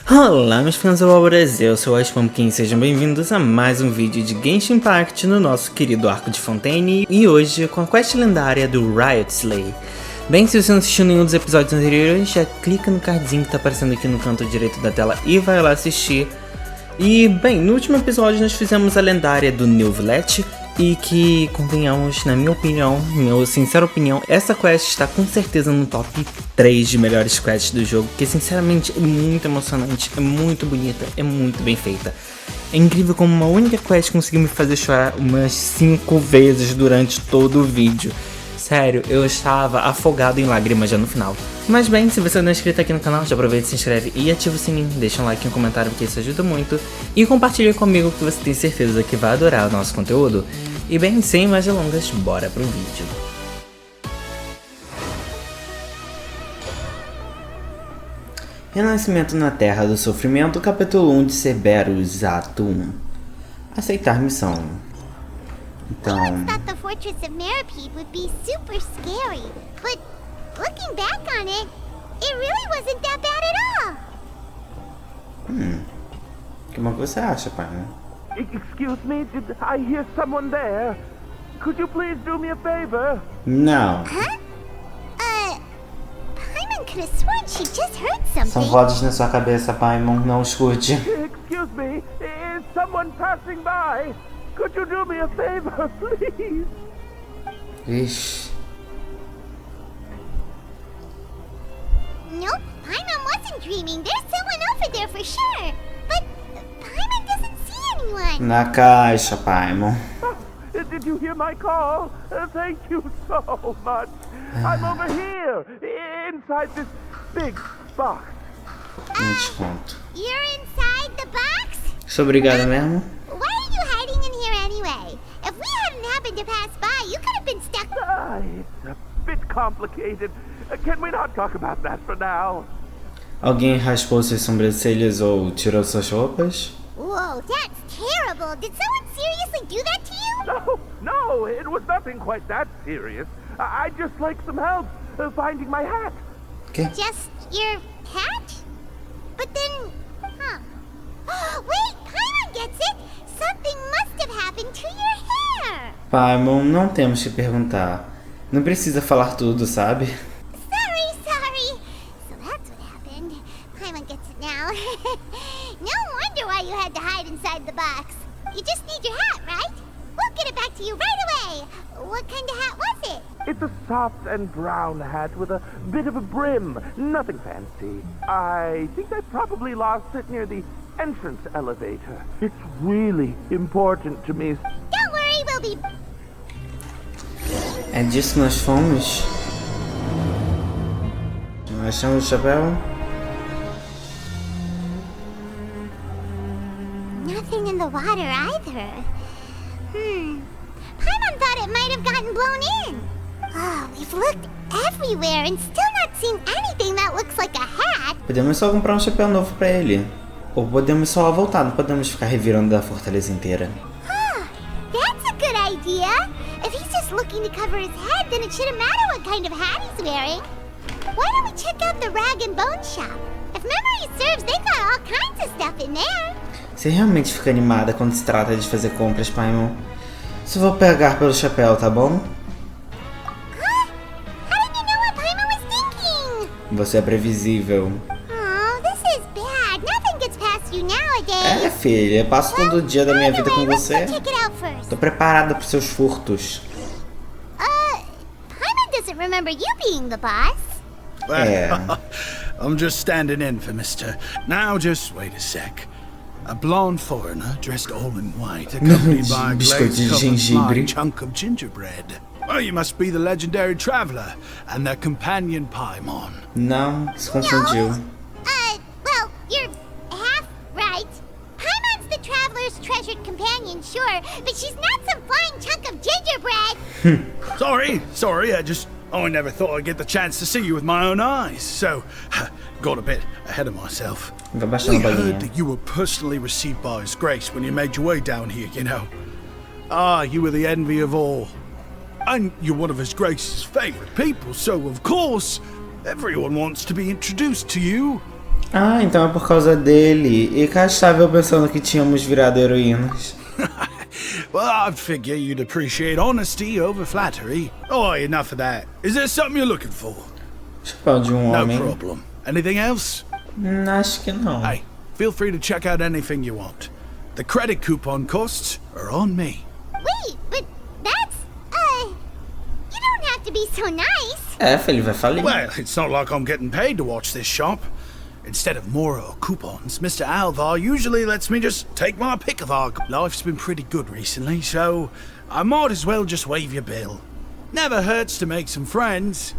Olá meus pequenas abóboras, eu sou o Pumpkin, sejam bem-vindos a mais um vídeo de Genshin Impact no nosso querido arco de Fontaine e hoje com a quest lendária do Wriothesley. Bem, se você não assistiu nenhum dos episódios anteriores, já clica no cardzinho que tá aparecendo aqui no canto direito da tela e vai lá assistir. E bem, no último episódio nós fizemos a lendária do Wriothesley e que, convenhamos, na minha opinião, minha sincera opinião, essa quest está com certeza no top 3 de melhores quests do jogo, que sinceramente é muito emocionante, é muito bonita, é muito bem feita. É incrível como uma única quest conseguiu me fazer chorar umas 5 vezes durante todo o vídeo. Sério, eu estava afogado em lágrimas já no final. Mas bem, se você não é inscrito aqui no canal, já aproveita, se inscreve e ativa o sininho, deixa um like e um comentário porque isso ajuda muito. E compartilha comigo que você tem certeza que vai adorar o nosso conteúdo. E bem, sem mais delongas, bora pro vídeo. Renascimento na Terra do Sofrimento, capítulo 1 de Espero, ato 1. Aceitar missão. Então... I thought the fortress of Meripede would be super scary, but looking back on it, it really wasn't that bad at all. Como você acha, pai? Excuse me, did I hear someone there? Could you please do me a favor? Não. Huh? Paimon could have sworn she just heard São something. vozes na sua cabeça, Paimon, não escute. Excuse me, is someone passing by? Could you do me a favor, please? Ixi. Nope, Paimon wasn't dreaming. There's someone over there for sure. But Paimon doesn't see anyone. Na caixa, Paimon. Did you hear my call? Thank you so much. I'm over here, inside this big box. Um desconto. You're inside the box? Sou obrigado mesmo? Why are you hiding in here anyway? If we hadn't happened to pass by, you could have been stuck. It's a bit complicated. Can we not talk about that for now? Alguém raspou suas sobrancelhas ou tirou suas roupas? Whoa, that's terrible. Did someone seriously do that to you? No, it was nothing quite that serious. I'd just like some help finding my hat. Que? Just your hat? But then, Wait, Paimon gets it. Something must have happened to your hair. Paimon, não temos que perguntar. Não precisa falar tudo, sabe? Sorry. So that's what happened. Paimon gets it now. No wonder why you had to hide inside the box. You just need your hat, right? We'll get it back to you right away. What kind of hat was it? It's a soft and brown hat with a bit of a brim. Nothing fancy. I think I probably lost it near the entrance elevator. It's really important to me. Don't worry, we'll be... É disso que nós fomos? Nós achamos o chapéu? Nothing in the water either. Paimon thought it might have gotten blown in. Oh, we've looked everywhere and still not seen anything that looks like a hat. Podemos só comprar um chapéu novo pra ele. Ou podemos só voltar, não podemos ficar revirando a fortaleza inteira. That's a good idea. If he's just looking to cover his head, then it shouldn't matter what kind of hat he's wearing. Why don't we check out the rag and bone shop? If memory serves, they've got all kinds of stuff in there. Você realmente fica animada quando se trata de fazer compras, Paimon? Só vou pegar pelo chapéu, tá bom? How did you know what Paimon was thinking? Você é previsível. Oh, this is bad. Nothing gets past you nowadays. É, filha, eu passo todo dia da minha vida com você. Let's go check it out first. Tô preparada pros seus furtos. Paimon doesn't remember you being the boss. É. I'm just standing in for Mr. Now just wait a sec. A blonde foreigner dressed all in white, accompanied by a glaze-covered flying chunk of gingerbread. Well, you must be the legendary traveler and their companion Paimon. Não, se confundiu. Well, you're half right. Paimon's the traveler's treasured companion, sure, but she's not some flying chunk of gingerbread. Sorry, I never thought I'd get the chance to see you with my own eyes, so got a bit ahead of myself. Vai baixando a We heard bolinha. that you were personally received by His Grace when you made your way down here, you know. You were the envy of all. And you're one of His Grace's favorite people, so of course, everyone wants to be introduced to you. Ah, então é por causa dele. E cá estava eu pensando que tínhamos virado heroínas. Well, I figure you'd appreciate honesty over flattery. Oh, enough of that. Is there something you're looking for? Chapéu de No homem. problem. Anything else? Acho que não. Hey, feel free to check out anything you want. The credit coupon costs are on me. Wait, but that's, you don't have to be so nice. É, ele vai falir. Well, it's not like I'm getting paid to watch this shop. Instead of more coupons, Mr. Alvar usually lets me just take my pick of our... Life's been pretty good recently, so I might as well just waive your bill. Never hurts to make some friends.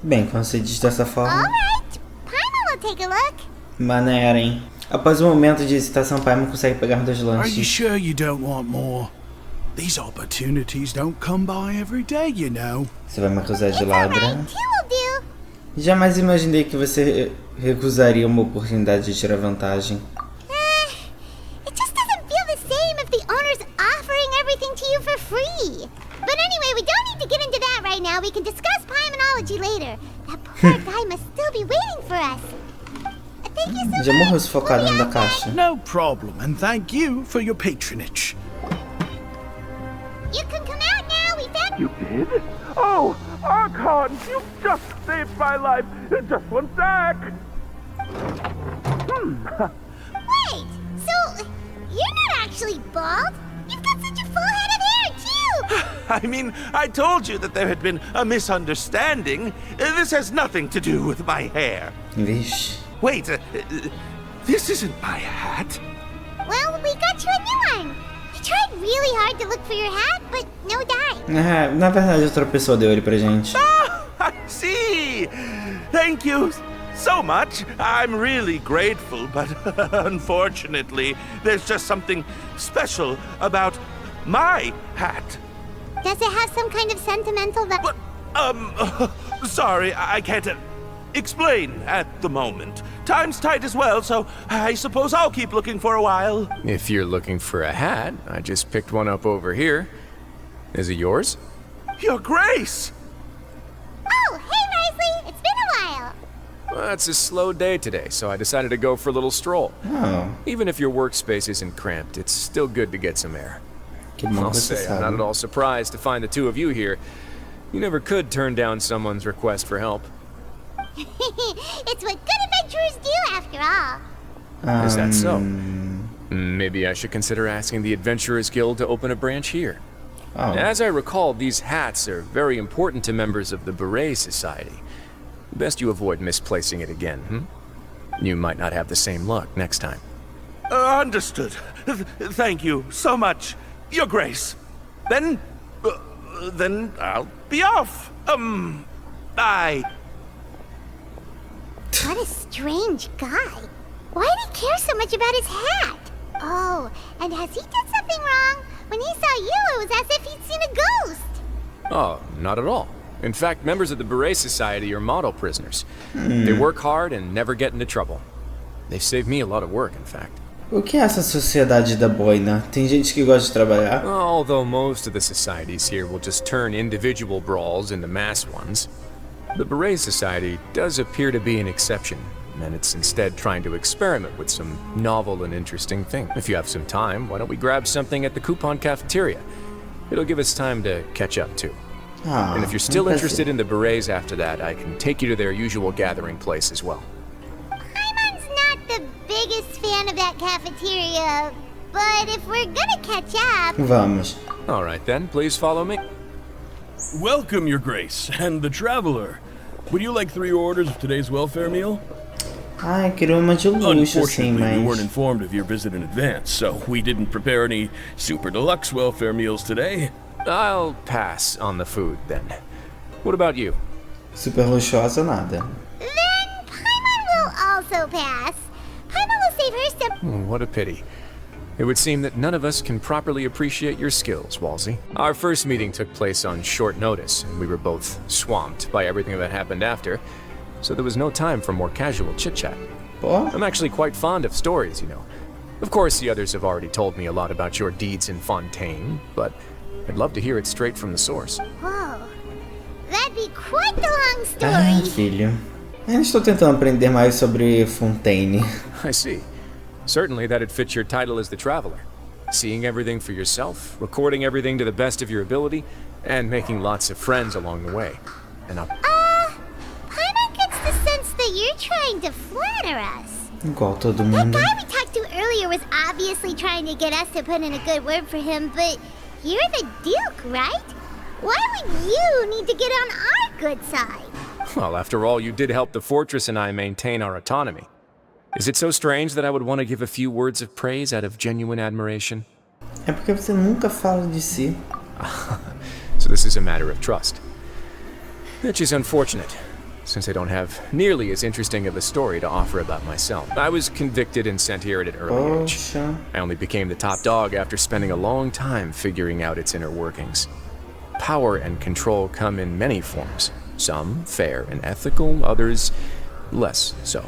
Bem, quando você diz dessa forma... Alright, Paimon will take a look. Maneira, hein? Após um momento de hesitação, Paimon consegue pegar dois Are you lanches. sure you don't want more? These opportunities don't come by every day, you know. Você vai me acusar de It's ladra? alright, two will do. Jamais imaginei que você recusaria uma oportunidade de tirar vantagem. It just doesn't feel the same if the owner's offering everything to you for free. But anyway, we don't need to get into that right now. We can discuss Paimanology later. That poor guy must still be waiting for us. Thank you so Já much. morreu sufocado dentro da caixa. No problem, and thank you for your patronage. You can come out now. We found... You did? Oh, Archon, you just saved my life. Just one sec. Wait, so you're not actually bald? You've got such a full head of hair, too. I mean, I told you that there had been a misunderstanding. This has nothing to do with my hair. Vixe. Wait, this isn't my hat. Well, we got you a new one. We tried really hard to look for your hat, but no dye. É, na verdade, outra pessoa deu ele pra gente. Ah, I see. Thank you so much. I'm really grateful, but unfortunately, there's just something special about my hat. Does it have some kind of sentimental But, sorry, I can't explain at the moment. Time's tight as well, so I suppose I'll keep looking for a while. If you're looking for a hat, I just picked one up over here. Is it yours? Your Grace! Oh, hey, Wriothesley. It's been a while. Well, it's a slow day today, so I decided to go for a little stroll. Oh, Even if your workspace isn't cramped, it's still good to get some air. que bom I'll que você say, I'm not sabe. at all surprised to find the two of you here. You never could turn down someone's request for help. It's what good adventurers do, after all. Is that so? Maybe I should consider asking the Adventurers Guild to open a branch here. Oh, As I recall, these hats are very important to members of the Beret Society. Best you avoid misplacing it again, You might not have the same luck next time. Understood. Thank you so much, Your Grace. Then I'll be off. Bye. What a strange guy. Why did he care so much about his hat? Oh, and has he done something wrong? When he saw you, it was as if he'd seen a ghost. Oh, not at all. In fact, members of the Beret Society are model prisoners. They work hard and never get into trouble. They've saved me a lot of work, in fact. o que é essa sociedade da boina? Tem gente que gosta de trabalhar? Although most of the societies here will just turn individual brawls into mass ones, the Beret Society does appear to be an exception, and it's instead trying to experiment with some novel and interesting things. If you have some time, why don't we grab something at the coupon cafeteria? It'll give us time to catch up, too. Ah, And if you're still nunca interested sei. in the Berets after that, I can take you to their usual gathering place as well. Paimon's not the biggest fan of that cafeteria, but if we're gonna catch up... Vamos. All right then, please follow me. Welcome, Your Grace, and the Traveler. Would you like 3 orders of today's welfare meal? Ai, queria uma de luxo, assim, Unfortunately, we weren't mas... informed of your visit in advance, so we didn't prepare any super deluxe welfare meals today. I'll pass on the food then. What about you? Super luxuosa, nada. Then Paimon will also pass. Paimon will save her some... What a pity. It would seem that none of us can properly appreciate your skills, Walsey. Our first meeting took place on short notice, and we were both swamped by everything that happened after, so there was no time for more casual chit-chat. Pô, I'm actually quite fond of stories, you know. Of course, the others have already told me a lot about your deeds in Fontaine, but I'd love to hear it straight from the source. Whoa. That'd be quite the long ah, story. filho. Ainda estou tentando aprender mais sobre Fontaine. I see. Certainly that'd fit your title as the Traveler. Seeing everything for yourself, recording everything to the best of your ability, and making lots of friends along the way. And Paimon gets the sense that you're trying to flatter us. Igual todo That mundo. guy we talked to earlier was obviously trying to get us to put in a good word for him, but you're the Duke, right? Why would you need to get on our good side? well, after all, you did help the fortress and I maintain our autonomy. Is it so strange that I would want to give a few words of praise out of genuine admiration? É porque você nunca fala de si. So this is a matter of trust. Which is unfortunate, since I don't have nearly as interesting of a story to offer about myself. I was convicted and sent here at an early age. Poxa. I only became the top dog after spending a long time figuring out its inner workings. Power and control come in many forms. Some fair and ethical, others less so.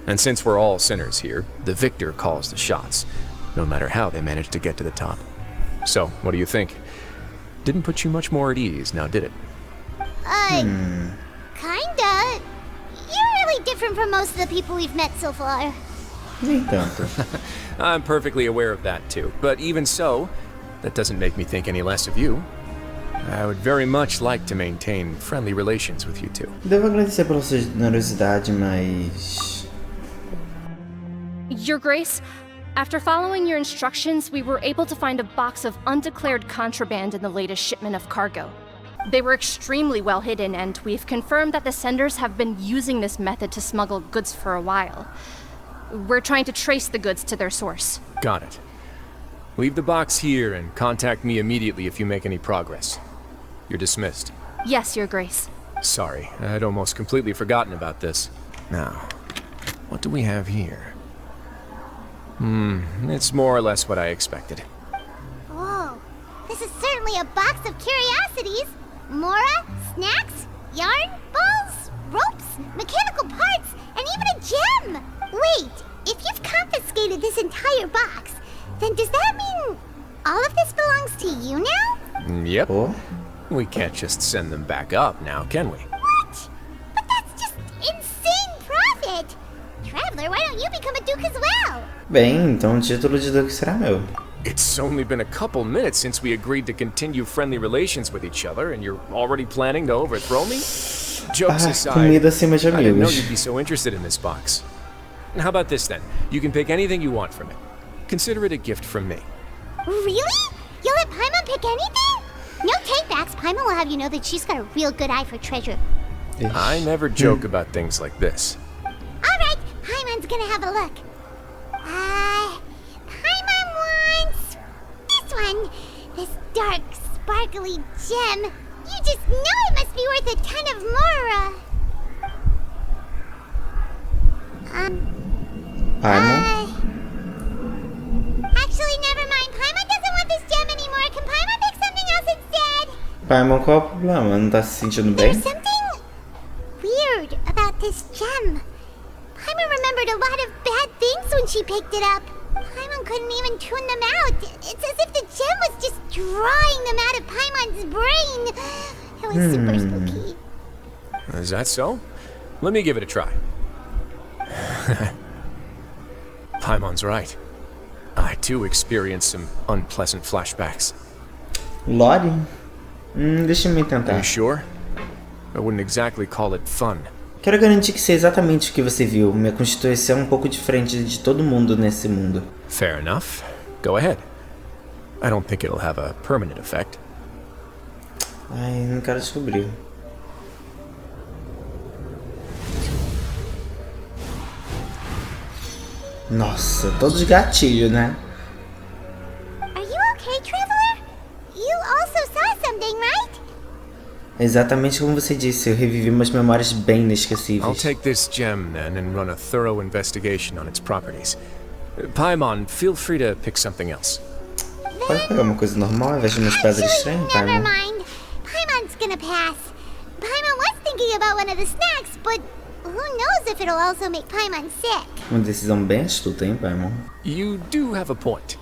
And since we're all sinners here, the victor calls the shots, no matter how they manage to get to the top. So, what do you think? Didn't put you much more at ease, now did it? Kinda. You're really different from most of the people we've met so far. Nem tanto. I'm perfectly aware of that too, but even so, that doesn't make me think any less of you. I would very much like to maintain friendly relations with you two. Devo agradecer pela sua generosidade, mas... Your Grace, after following your instructions, we were able to find a box of undeclared contraband in the latest shipment of cargo. They were extremely well hidden, and we've confirmed that the senders have been using this method to smuggle goods for a while. We're trying to trace the goods to their source. Got it. Leave the box here and contact me immediately if you make any progress. You're dismissed. Yes, Your Grace. Sorry, I'd almost completely forgotten about this. Now, what do we have here? It's more or less what I expected. Whoa, this is certainly a box of curiosities. Mora, snacks, yarn, balls, ropes, mechanical parts, and even a gem! Wait, if you've confiscated this entire box, then does that mean all of this belongs to you now? Yep. Oh? We can't just send them back up now, can we? What? But that's just insane profit! Traveler, why don't you become a duke as well? Bem, então o título de Duque será meu. It's only been a couple minutes since we agreed to continue friendly relations with each other, and you're already planning to overthrow me? Jokes aside, Comida acima de I didn't know amigos. you'd be so interested in this box. How about this then? You can pick anything you want from it. Consider it a gift from me. Really? You'll let Paimon pick anything? No takebacks. Paimon will have you know that she's got a real good eye for treasure. I never joke about things like this. Alright, Paimon's gonna have a look. Paimon wants this one. This dark, sparkly gem. You just know it must be worth a ton of Mora. Paimon? Actually, never mind. Paimon doesn't want this gem anymore. Can Paimon pick something else instead? Paimon, qual é o problema? Não tá se sentindo bem? There's something weird about this gem. Paimon remembered a lot of bad things when she picked it up. Paimon couldn't even tune them out. It's as if the gem was just drawing them out of Paimon's brain. It was super spooky. Is that so? Let me give it a try. Paimon's right. I too experienced some unpleasant flashbacks. Lore? Deixa-me Are tentar. you sure? I wouldn't exactly call it fun. Quero garantir que sei exatamente o que você viu. Minha constituição é um pouco diferente de todo mundo nesse mundo. Fair enough. Go ahead. I don't think it'll have a permanent effect. Ai, não quero descobrir. Nossa, todos gatilhos, né? Are you okay, Traveler? You also saw something, right? Exatamente como você disse, eu revivi umas memórias bem I'll inesquecíveis. take this gem then and run a thorough investigation on its properties. Paimon, feel free to pick something else. Pode pegar uma coisa normal ao invés de umas pedras Actually, estranhas, never Paimon? mind. Paimon's gonna pass. Paimon was thinking about one of the snacks, but who knows if it'll also make Paimon sick. Uma decisão bem astuta, hein, Paimon? You do have a point.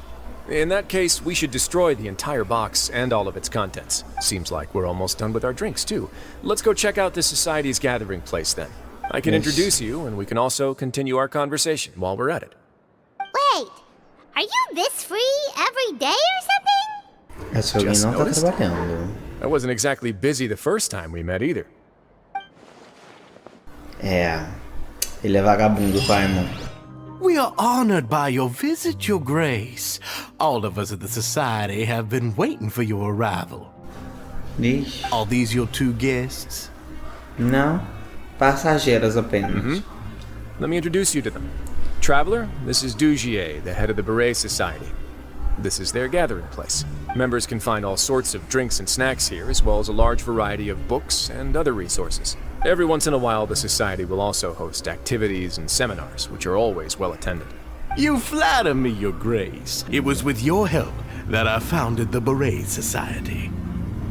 In that case, we should destroy the entire box and all of its contents. Seems like we're almost done with our drinks, too. Let's go check out the Society's gathering place, then. I can introduce you, and we can also continue our conversation while we're at it. Wait, are you this free every day or something? Acho que alguém Just não tá noticed? trabalhando. I wasn't exactly busy the first time we met either. É. Ele é vagabundo, Paimon. We are honored by your visit, Your Grace. All of us at the Society have been waiting for your arrival. Ixi. Are these your two guests? Não. Passageiras apenas. Let me introduce you to them. Traveler, this is Dugier, the head of the Beret Society. This is their gathering place. Members can find all sorts of drinks and snacks here, as well as a large variety of books and other resources. Every once in a while, the Society will also host activities and seminars, which are always well attended. You flatter me, Your Grace. It was with your help that I founded the Beret Society.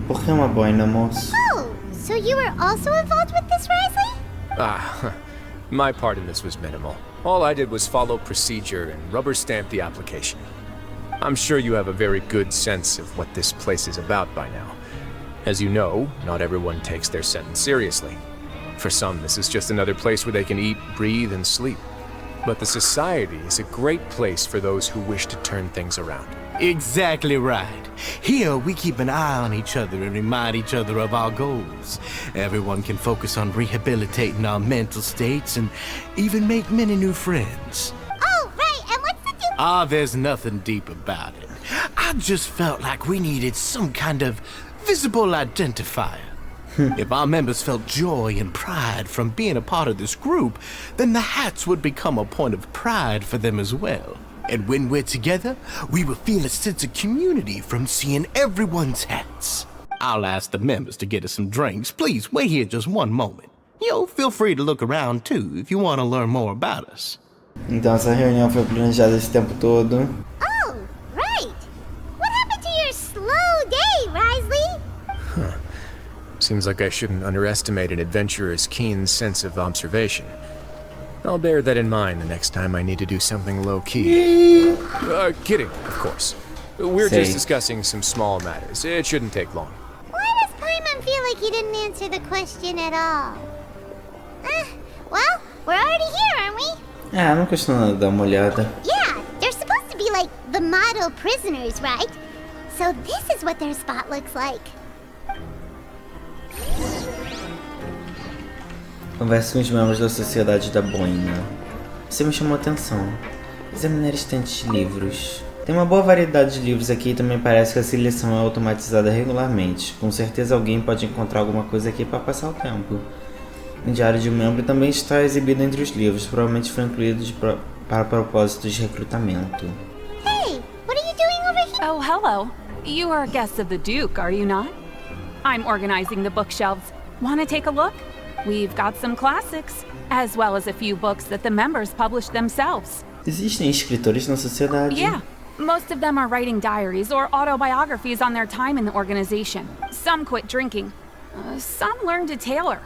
Por que uma boina, moço? Oh, so you were also involved with this, Wriothesley? My part in this was minimal. All I did was follow procedure and rubber stamp the application. I'm sure you have a very good sense of what this place is about by now. As you know, not everyone takes their sentence seriously. For some, this is just another place where they can eat, breathe, and sleep. But the Society is a great place for those who wish to turn things around. Exactly right. Here we keep an eye on each other and remind each other of our goals. Everyone can focus on rehabilitating our mental states and even make many new friends. Oh, right, and what's the deal? Ah, there's nothing deep about it. I just felt like we needed some kind of visible identifier. If our members felt joy and pride from being a part of this group, then the hats would become a point of pride for them as well. And when we're together, we will feel a sense of community from seeing everyone's hats. I'll ask the members to get us some drinks. Please wait here just one moment. Feel free to look around too if you want to learn more about us. Então essa reunião foi planejada esse tempo todo. Oh, right. What happened to your slow day, Wriothesley? Seems like I shouldn't underestimate an adventurer's keen sense of observation. I'll bear that in mind the next time I need to do something low-key. Kidding, of course. We're just discussing some small matters. It shouldn't take long. Why does Paimon feel like he didn't answer the question at all? Well, we're already here, aren't we? Ah, não custa nada dar uma olhada. Yeah, they're supposed to be like the model prisoners, right? So this is what their spot looks like. Converse com os membros da Sociedade da Boina. Você me chamou a atenção. Examinar estantes de livros. Tem uma boa variedade de livros aqui e também parece que a seleção é automatizada regularmente. Com certeza alguém pode encontrar alguma coisa aqui para passar o tempo. O diário de um membro também está exibido entre os livros. Provavelmente foi incluído para propósitos de recrutamento. Hey, what are you doing over here? Oh, hello. You are guests of the Duke, are you not? I'm organizing the bookshelves. Want to take a look? We've got some classics, as well as a few books that the members published themselves. Existem escritores na sociedade? Yeah, most of them are writing diaries or autobiographies on their time in the organization. Some quit drinking. Some learned to tailor.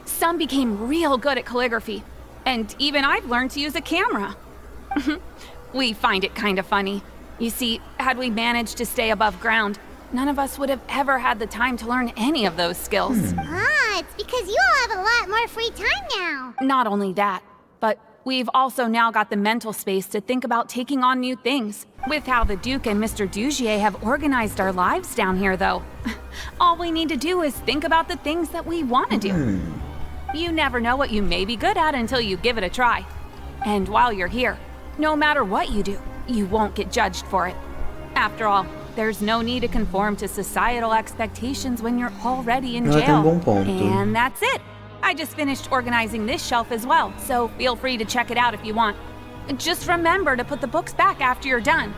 Some became real good at calligraphy. And even I've learned to use a camera. We find it kind of funny. You see, had we managed to stay above ground, none of us would have ever had the time to learn any of those skills. It's because you all have a lot more free time now. Not only that, but we've also now got the mental space to think about taking on new things. With how the Duke and Mr. Dugier have organized our lives down here, though, all we need to do is think about the things that we want to do. You never know what you may be good at until you give it a try. And while you're here, no matter what you do, you won't get judged for it. After all, there's no need to conform to societal expectations when you're already in jail. And that's it. I just finished organizing this shelf as well, so feel free to check it out if you want. Just remember to put the books back after you're done.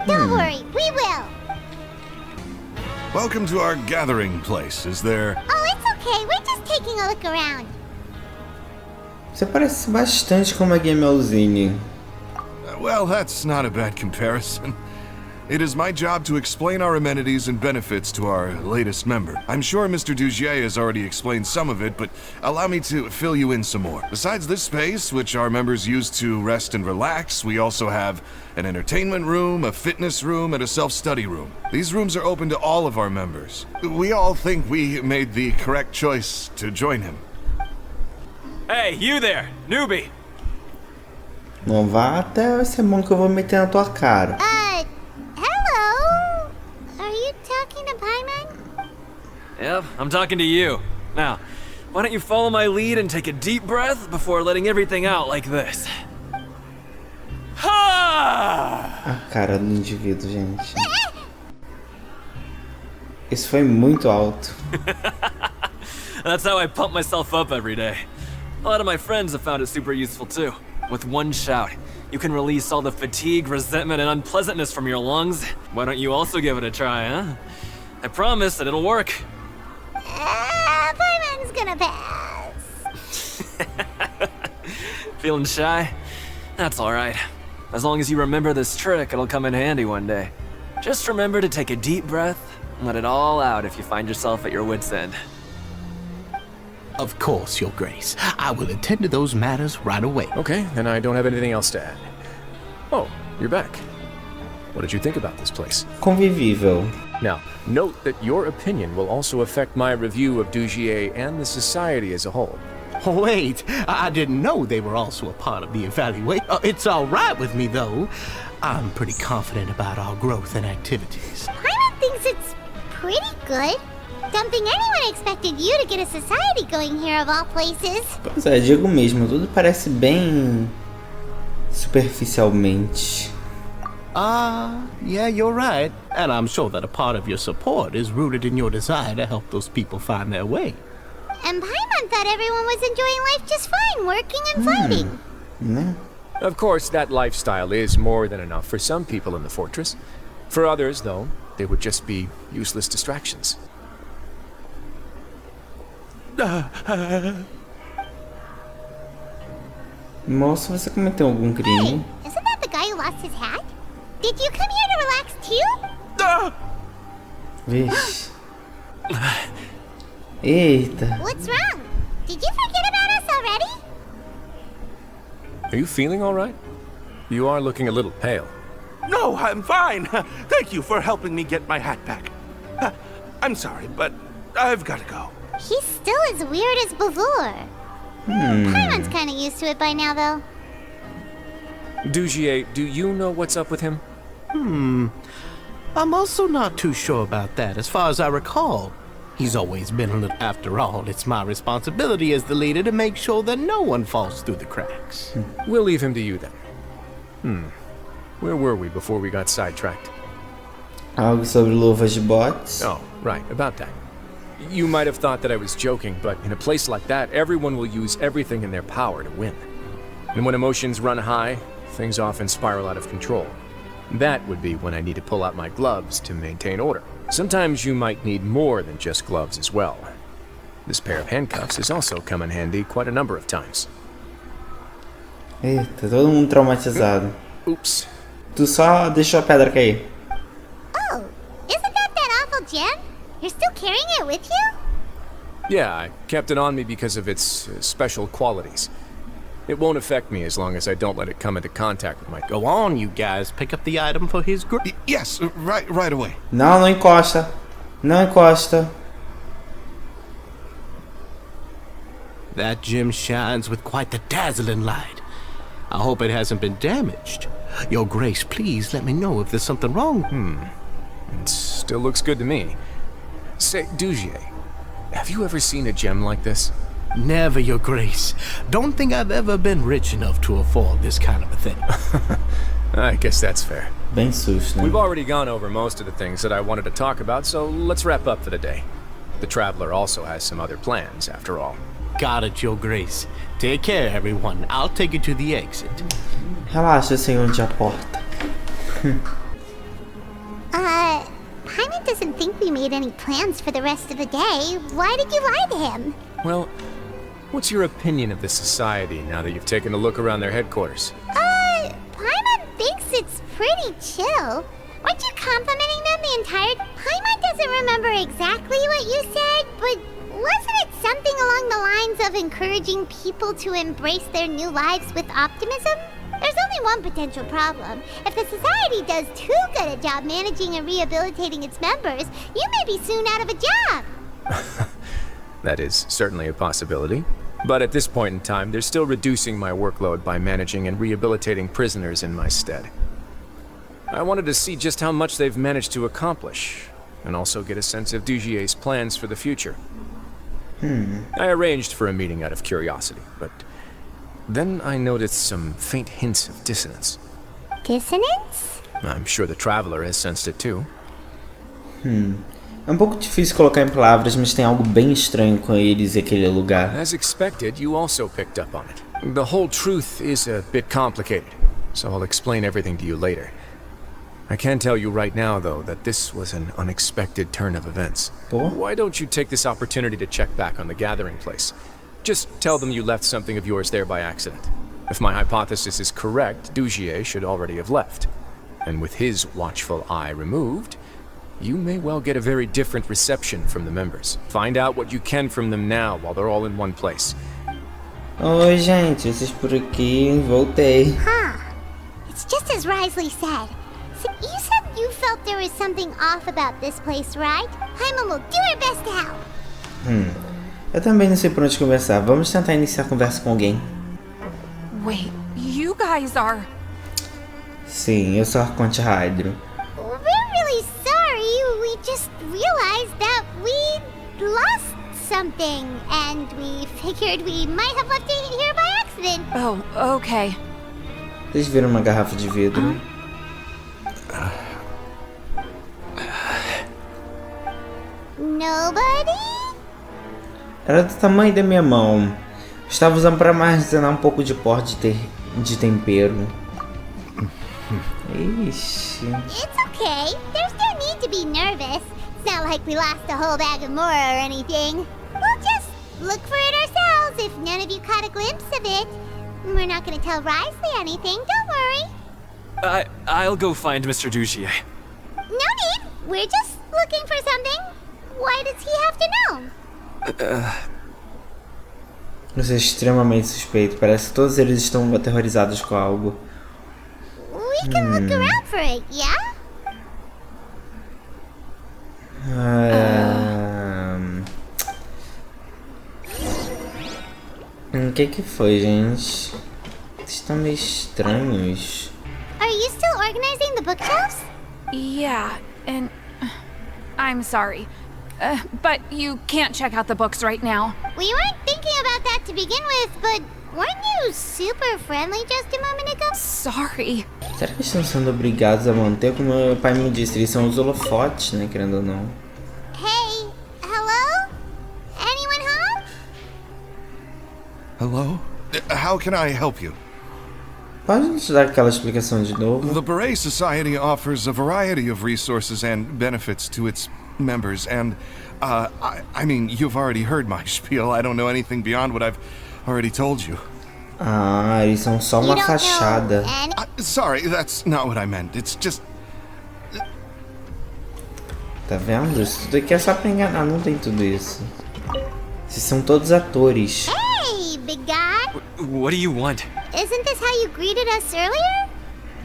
Don't worry, we will. Welcome to our gathering place. Is there... Oh, it's okay. We're just taking a look around. Você parece bastante com uma gamelzine. Well, that's not a bad comparison. It is my job to explain our amenities and benefits to our latest member. I'm sure Mr. Dugier has already explained some of it, but allow me to fill you in some more. Besides this space, which our members use to rest and relax, we also have an entertainment room, a fitness room, and a self-study room. These rooms are open to all of our members. We all think we made the correct choice to join him. Hey, you there, newbie. Não vá até esse mão que eu vou meter na tua cara. Hello? Are you talking to Paimon? Yep, I'm talking to you. Now, why don't you follow my lead and take a deep breath before letting everything out like this? Ha! A cara do indivíduo, gente. Isso foi muito alto. That's how I pump myself up every day. A lot of my friends have found it super useful too. With one shout, you can release all the fatigue, resentment, and unpleasantness from your lungs. Why don't you also give it a try, huh? I promise that it'll work. Paimon's gonna pass. Feeling shy? That's alright. As long as you remember this trick, it'll come in handy one day. Just remember to take a deep breath and let it all out if you find yourself at your wit's end. Of course, Your Grace. I will attend to those matters right away. Okay, then I don't have anything else to add. Oh, you're back. What did you think about this place? Convivível. Now, note that your opinion will also affect my review of Dugier and the society as a whole. Wait, I didn't know they were also a part of the evaluation. It's all right with me, though. I'm pretty confident about our growth and activities. Paimon thinks it's pretty good. Don't think anyone expected you to get a society going here of all places. Pois é, digo mesmo, tudo parece bem superficialmente. Yeah, you're right. And I'm sure that a part of your support is rooted in your desire to help those people find their way. And Paimon thought everyone was enjoying life just fine, working and fighting. Né? Of course, that lifestyle is more than enough for some people in the fortress. For others, though, they would just be useless distractions. Moço, você cometeu algum crime? Hey, isn't that the guy who lost his hat? Did you come here to relax too? Vixe. Eita. What's wrong? Did you forget about us already? Are you feeling all right? You are looking a little pale. No, I'm fine. Thank you for helping me get my hat back. I'm sorry, but I've got to go. He's still as weird as before. Paimon's kind of used to it by now, though. Dugier, do you know what's up with him? I'm also not too sure about that. As far as I recall, he's always been a little... After all, it's my responsibility as the leader to make sure that no one falls through the cracks. We'll leave him to you then. Where were we before we got sidetracked? Algo sobre luvas de botes. Oh, right, about that. You might have thought that I was joking, but in a place like that, everyone will use everything in their power to win. And when emotions run high, things often spiral out of control. That would be when I need to pull out my gloves to maintain order. Sometimes you might need more than just gloves as well. This pair of handcuffs has also come in handy quite a number of times. Eita, todo mundo traumatizado. Oops. Tu só deixou a pedra cair. Oh, isn't that awful gem? You're still carrying it with you? Yeah, I kept it on me because of its special qualities. It won't affect me as long as I don't let it come into contact with my... Go on, you guys. Pick up the item for his group. Yes, right away. Não, não encosta. Não encosta. That gem shines with quite the dazzling light. I hope it hasn't been damaged. Your Grace, please let me know if there's something wrong. It still looks good to me. Say, Dugier, have you ever seen a gem like this? Never, Your Grace. Don't think I've ever been rich enough to afford this kind of a thing. I guess that's fair. Bem susto, né? We've already gone over most of the things that I wanted to talk about, so let's wrap up for the day. The Traveler also has some other plans, after all. Got it, Your Grace. Take care, everyone. I'll take you to the exit. Relaxa, senhor de a porta. Paimon doesn't think we made any plans for the rest of the day. Why did you lie to him? Well, what's your opinion of the society now that you've taken a look around their headquarters? Paimon thinks it's pretty chill. Weren't you complimenting them the entire... Paimon doesn't remember exactly what you said, but wasn't it something along the lines of encouraging people to embrace their new lives with optimism? There's only one potential problem. If the society does too good a job managing and rehabilitating its members, you may be soon out of a job. That is certainly a possibility. But at this point in time, they're still reducing my workload by managing and rehabilitating prisoners in my stead. I wanted to see just how much they've managed to accomplish, and also get a sense of Dugier's plans for the future. I arranged for a meeting out of curiosity, but then I noticed some faint hints of dissonance. Dissonance? I'm sure the Traveler has sensed it too. É um pouco difícil colocar em palavras, mas tem algo bem estranho com eles e aquele lugar. As expected, you also picked up on it. The whole truth is a bit complicated, so I'll explain everything to you later. I can tell you right now, though, that this was an unexpected turn of events. Why don't you take this opportunity to check back on the gathering place? Just tell them you left something of yours there by accident. If my hypothesis is correct, Dugier should already have left. And with his watchful eye removed, you may well get a very different reception from the members. Find out what you can from them now while they're all in one place. Oi, gente, vocês por aqui, voltei. It's just as Wriothesley said. So you said you felt there was something off about this place, right? Paimon will do her best to help. Eu também não sei por onde começar. Vamos tentar iniciar a conversa com alguém. Wait, you guys are... Sim, eu sou Arconte Hydro. We're really sorry. We just realized that we lost something, and we figured we might have left it here by accident. Oh, okay. Vocês viram uma garrafa de vidro? Nobody? Era do tamanho da minha mão. Estava usando para armazenar um pouco de pó de tempero. Ixi. It's okay. There's no need to be nervous. It's not like we lost a whole bag of Mora or anything. We'll just look for it ourselves if none of you caught a glimpse of it. We're not going to tell Wriothesley anything, don't worry. I'll go find Mr. Dugier. No need. We're just looking for something. Why does he have to know? Você é extremamente suspeito. Parece que todos eles estão aterrorizados com algo. We can look around for it, yeah? O que foi, gente? Eles estão meio estranhos. Are you still organizing the bookshelves? Yeah, and... I'm sorry. But you can't check out the books right now. We weren't thinking about that to begin with, but weren't you super friendly just a moment ago? Sorry. Será que estão sendo obrigados a manter? Como meu pai me disse, eles são os holofotes, né? Querendo ou não. Hey, hello? Anyone home? Hello? How can I help you? Pode nos dar aquela explicação de novo? The Beret Society offers a variety of resources and benefits to its members, and, I mean, you've already heard my spiel. I don't know anything beyond what I've already told you. Ah, eles são só uma fachada. Sorry, that's not what I meant. It's just... Tá vendo? Isso tudo aqui é só pra enganar, não tem tudo isso. Vocês são todos atores. Hey, big guy. What do you want? Isn't this how you greeted us earlier?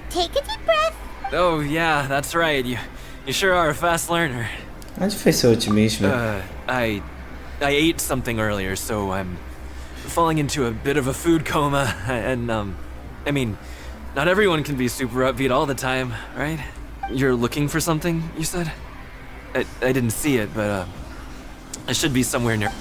Take a deep breath. Oh, yeah, that's right. You sure are a fast learner. Onde foi seu otimismo? I ate something earlier, so I'm falling into a bit of a food coma, and, I mean, not everyone can be super upbeat all the time, right? You're looking for something, you said? I didn't see it, but, it should be somewhere near...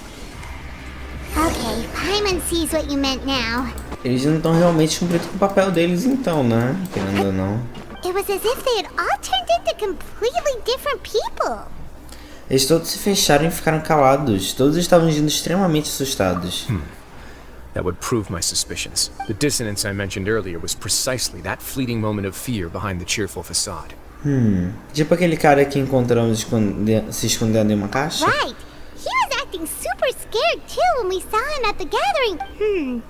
Okay, Paimon sees what you meant now. Eles não estão realmente cumprindo com o papel deles então, né? Querendo ou não. It was as if they had all turned into completely different people. Eles todos se fecharam e ficaram calados. Todos estavam agindo extremamente assustados. That would prove my suspicions. The dissonance I mentioned earlier was precisely that fleeting moment of fear behind the cheerful facade. Tipo aquele cara que encontramos se escondendo em uma caixa? Right. He was acting super scared too when we saw him at the gathering.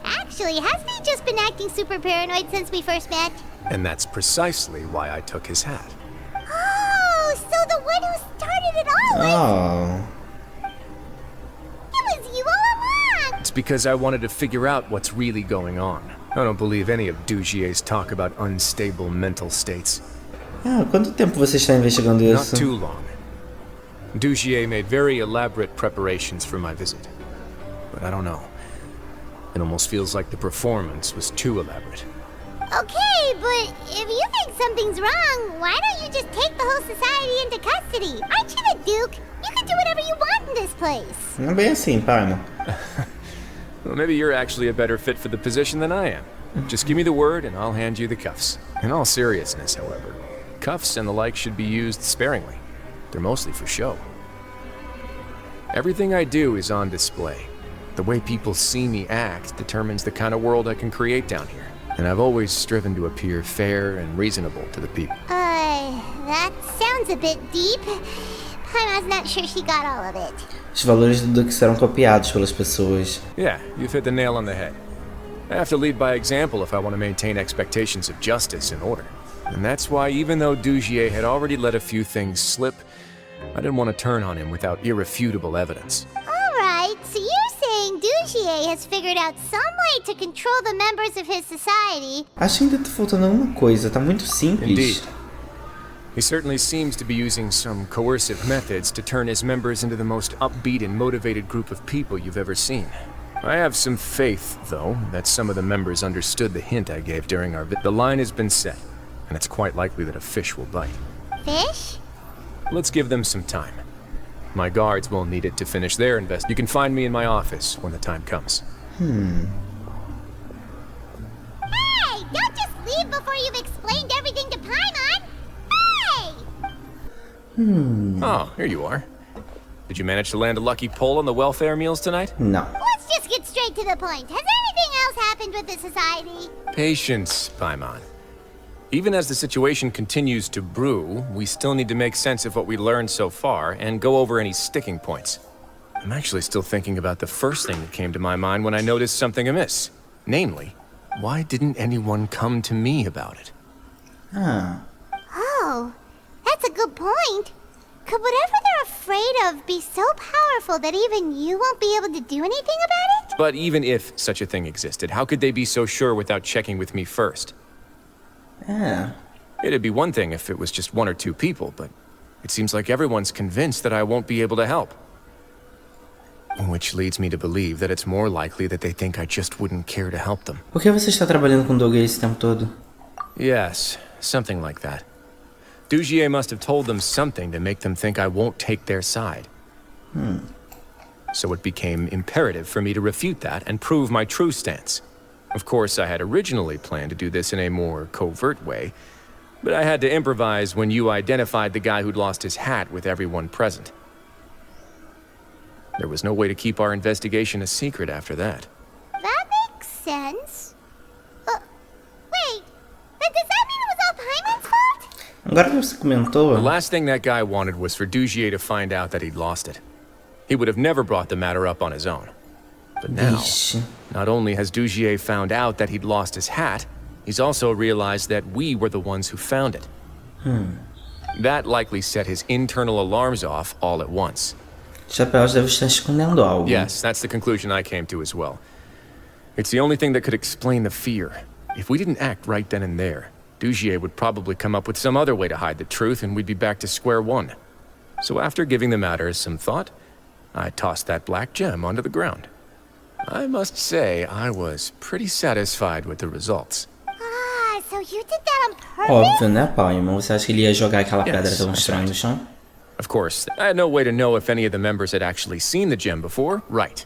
Actually, hasn't he just been acting super paranoid since we first met? And that's precisely why I took his hat. Oh, so the one who started it all Oh. It was you all along! It's because I wanted to figure out what's really going on. I don't believe any of Dugier's talk about unstable mental states. Ah, quanto tempo você está investigando isso? Not too long. Dugier made very elaborate preparations for my visit. But I don't know. It almost feels like the performance was too elaborate. Okay, but if you think something's wrong, why don't you just take the whole society into custody? Aren't you the Duke? You can do whatever you want in this place. Não é bem assim, Paimon. Well, maybe you're actually a better fit for the position than I am. Just give me the word and I'll hand you the cuffs. In all seriousness, however, cuffs and the like should be used sparingly. They're mostly for show. Everything I do is on display. The way people see me act determines the kind of world I can create down here. And I've always striven to appear fair and reasonable to the people. That sounds a bit deep. Paimon's not sure she got all of it. Os valores do Duque serão copiados pelas pessoas. Yeah, you've hit the nail on the head. I have to lead by example if I want to maintain expectations of justice and order. And that's why even though Dugier had already let a few things slip, I didn't want to turn on him without irrefutable evidence. Alright, so you're saying Dugier has figured out some way to control the members of his society. Acho que ainda tá faltando alguma coisa, tá muito simples. Indeed. He certainly seems to be using some coercive methods to turn his members into the most upbeat and motivated group of people you've ever seen. I have some faith, though, that some of the members understood the hint I gave during our visit. The line has been set, and it's quite likely that a fish will bite. Fish? Let's give them some time. My guards will need it to finish their invest. You can find me in my office when the time comes. Hey! Don't just leave before you've explained everything to Paimon! Hey! Oh, here you are. Did you manage to land a lucky pull on the welfare meals tonight? No. Let's just get straight to the point. Has anything else happened with the society? Patience, Paimon. Even as the situation continues to brew, we still need to make sense of what we learned so far and go over any sticking points. I'm actually still thinking about the first thing that came to my mind when I noticed something amiss. Namely, why didn't anyone come to me about it? Oh, that's a good point. Could whatever they're afraid of be so powerful that even you won't be able to do anything about it? But even if such a thing existed, how could they be so sure without checking with me first? It'd be one thing if it was just one or two people, but it seems like everyone's convinced that I won't be able to help. Which leads me to believe that it's more likely that they think I just wouldn't care to help them. Por que você está trabalhando com Doug esse tempo todo? Yes, something like that. Dugier must have told them something to make them think I won't take their side. So it became imperative for me to refute that and prove my true stance. Of course, I had originally planned to do this in a more covert way, but I had to improvise when you identified the guy who'd lost his hat with everyone present. There was no way to keep our investigation a secret after that. That makes sense. Wait, then does that mean it was all Paimon's fault? Agora que você comentou... The last thing that guy wanted was for Dugier to find out that he'd lost it. He would have never brought the matter up on his own. But now, Ixi. not only has Dugier found out that he'd lost his hat, he's also realized that we were the ones who found it. That likely set his internal alarms off all at once. Chapéus deve estar escondendo algo. Yes, that's the conclusion I came to as well. It's the only thing that could explain the fear. If we didn't act right then and there, Dugier would probably come up with some other way to hide the truth and we'd be back to square one. So after giving the matter some thought, I tossed that black gem onto the ground. I must say, I was pretty satisfied with the results. So you did that on purpose? Óbvio, né, Paimon? Você acha que ele ia jogar aquela pedra Yes, tão I estranha no chão? Of course, I had no way to know if any of the members had actually seen the gem before, right?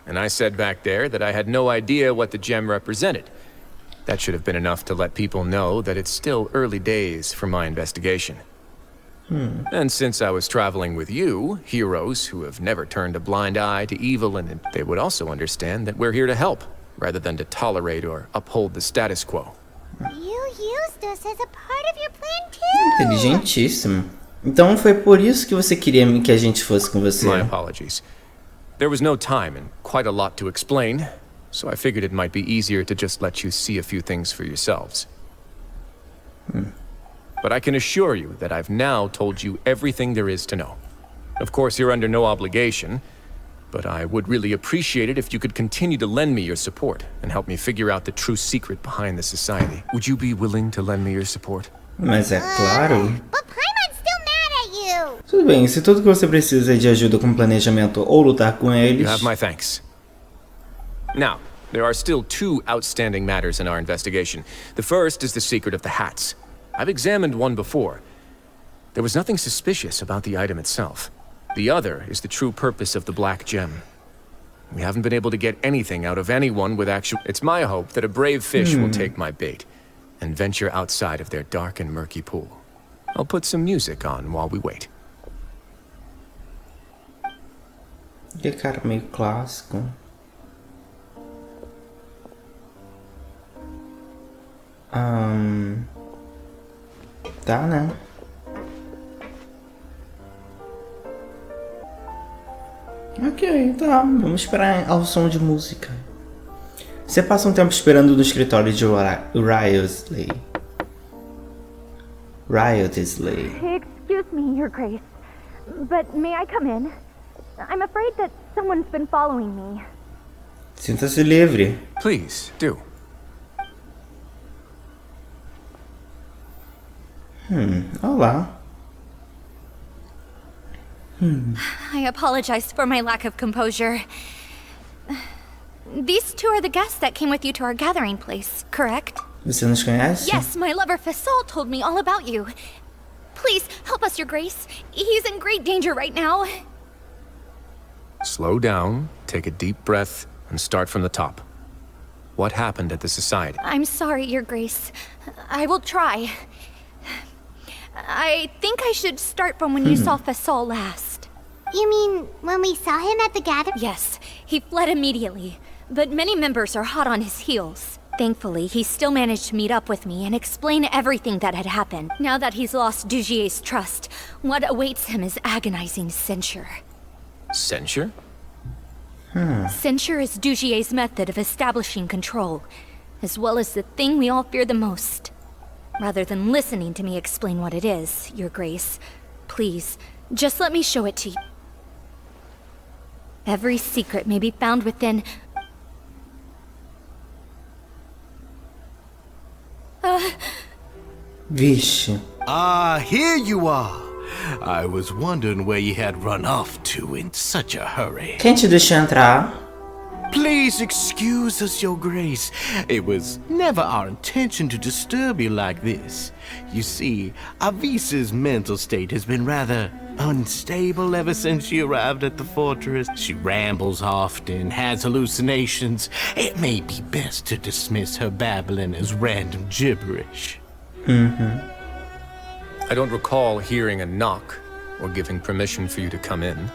And I said back there that I had no idea what the gem represented. That should have been enough to let people know that it's still early days for my investigation. And since I was traveling with you, heroes who have never turned a blind eye to evil, and they would also understand that we're here to help, rather than to tolerate or uphold the status quo. You used us as a part of your plan too. Inteligentíssimo. Então foi por isso que você queria que a gente fosse com você. My apologies. There was no time and quite a lot to explain, so I figured it might be easier to just let you see a few things for yourselves. But I can assure you that I've now told you everything there is to know. Of course, you're under no obligation, but I would really appreciate it if you could continue to lend me your support and help me figure out the true secret behind the society. Would you be willing to lend me your support? Mas é claro. But Paimon's still mad at you. Tudo bem, se tudo que você precisa é de ajuda com planejamento ou lutar com eles... You have my thanks. Now, There are still 2 outstanding matters in our investigation. The first is the secret of the hats. I've examined one before. There was nothing suspicious about the item itself. The other is the true purpose of the black gem. We haven't been able to get anything out of anyone with actual... It's my hope that a brave fish will take my bait and venture outside of their dark and murky pool. I'll put some music on while we wait. Que cara meio clássico. Tá, né? Ok, tá. Vamos esperar ao som de música. Você passa um tempo esperando no escritório de Wriothesley. Excuse me, Your Grace, but may I come in? I'm afraid that someone's been following me. Sinta-se livre. Please, do. Olá. I apologize for my lack of composure. These 2 are the guests that came with you to our gathering place, correct? Você nos conhece? Yes, my lover Fasol told me all about you. Please, help us, Your Grace. He's in great danger right now. Slow down, take a deep breath, and start from the top. What happened at the society? I'm sorry, Your Grace. I will try. I think I should start from when you saw Fasol last. You mean when we saw him at the gathering? Yes, he fled immediately, but many members are hot on his heels. Thankfully, he still managed to meet up with me and explain everything that had happened. Now that he's lost Dugier's trust, what awaits him is agonizing censure. Censure? Censure is Dugier's method of establishing control, as well as the thing we all fear the most. Rather than listening to me explain what it is, Your Grace, please, just let me show it to you. Every secret may be found within... Vixe. Here you are. I was wondering where you had run off to in such a hurry. Quem te deixou entrar? Please excuse us, Your Grace. It was never our intention to disturb you like this. You see, Avisa's mental state has been rather unstable ever since she arrived at the fortress. She rambles often, has hallucinations. It may be best to dismiss her babbling as random gibberish. I don't recall hearing a knock or giving permission for you to come in.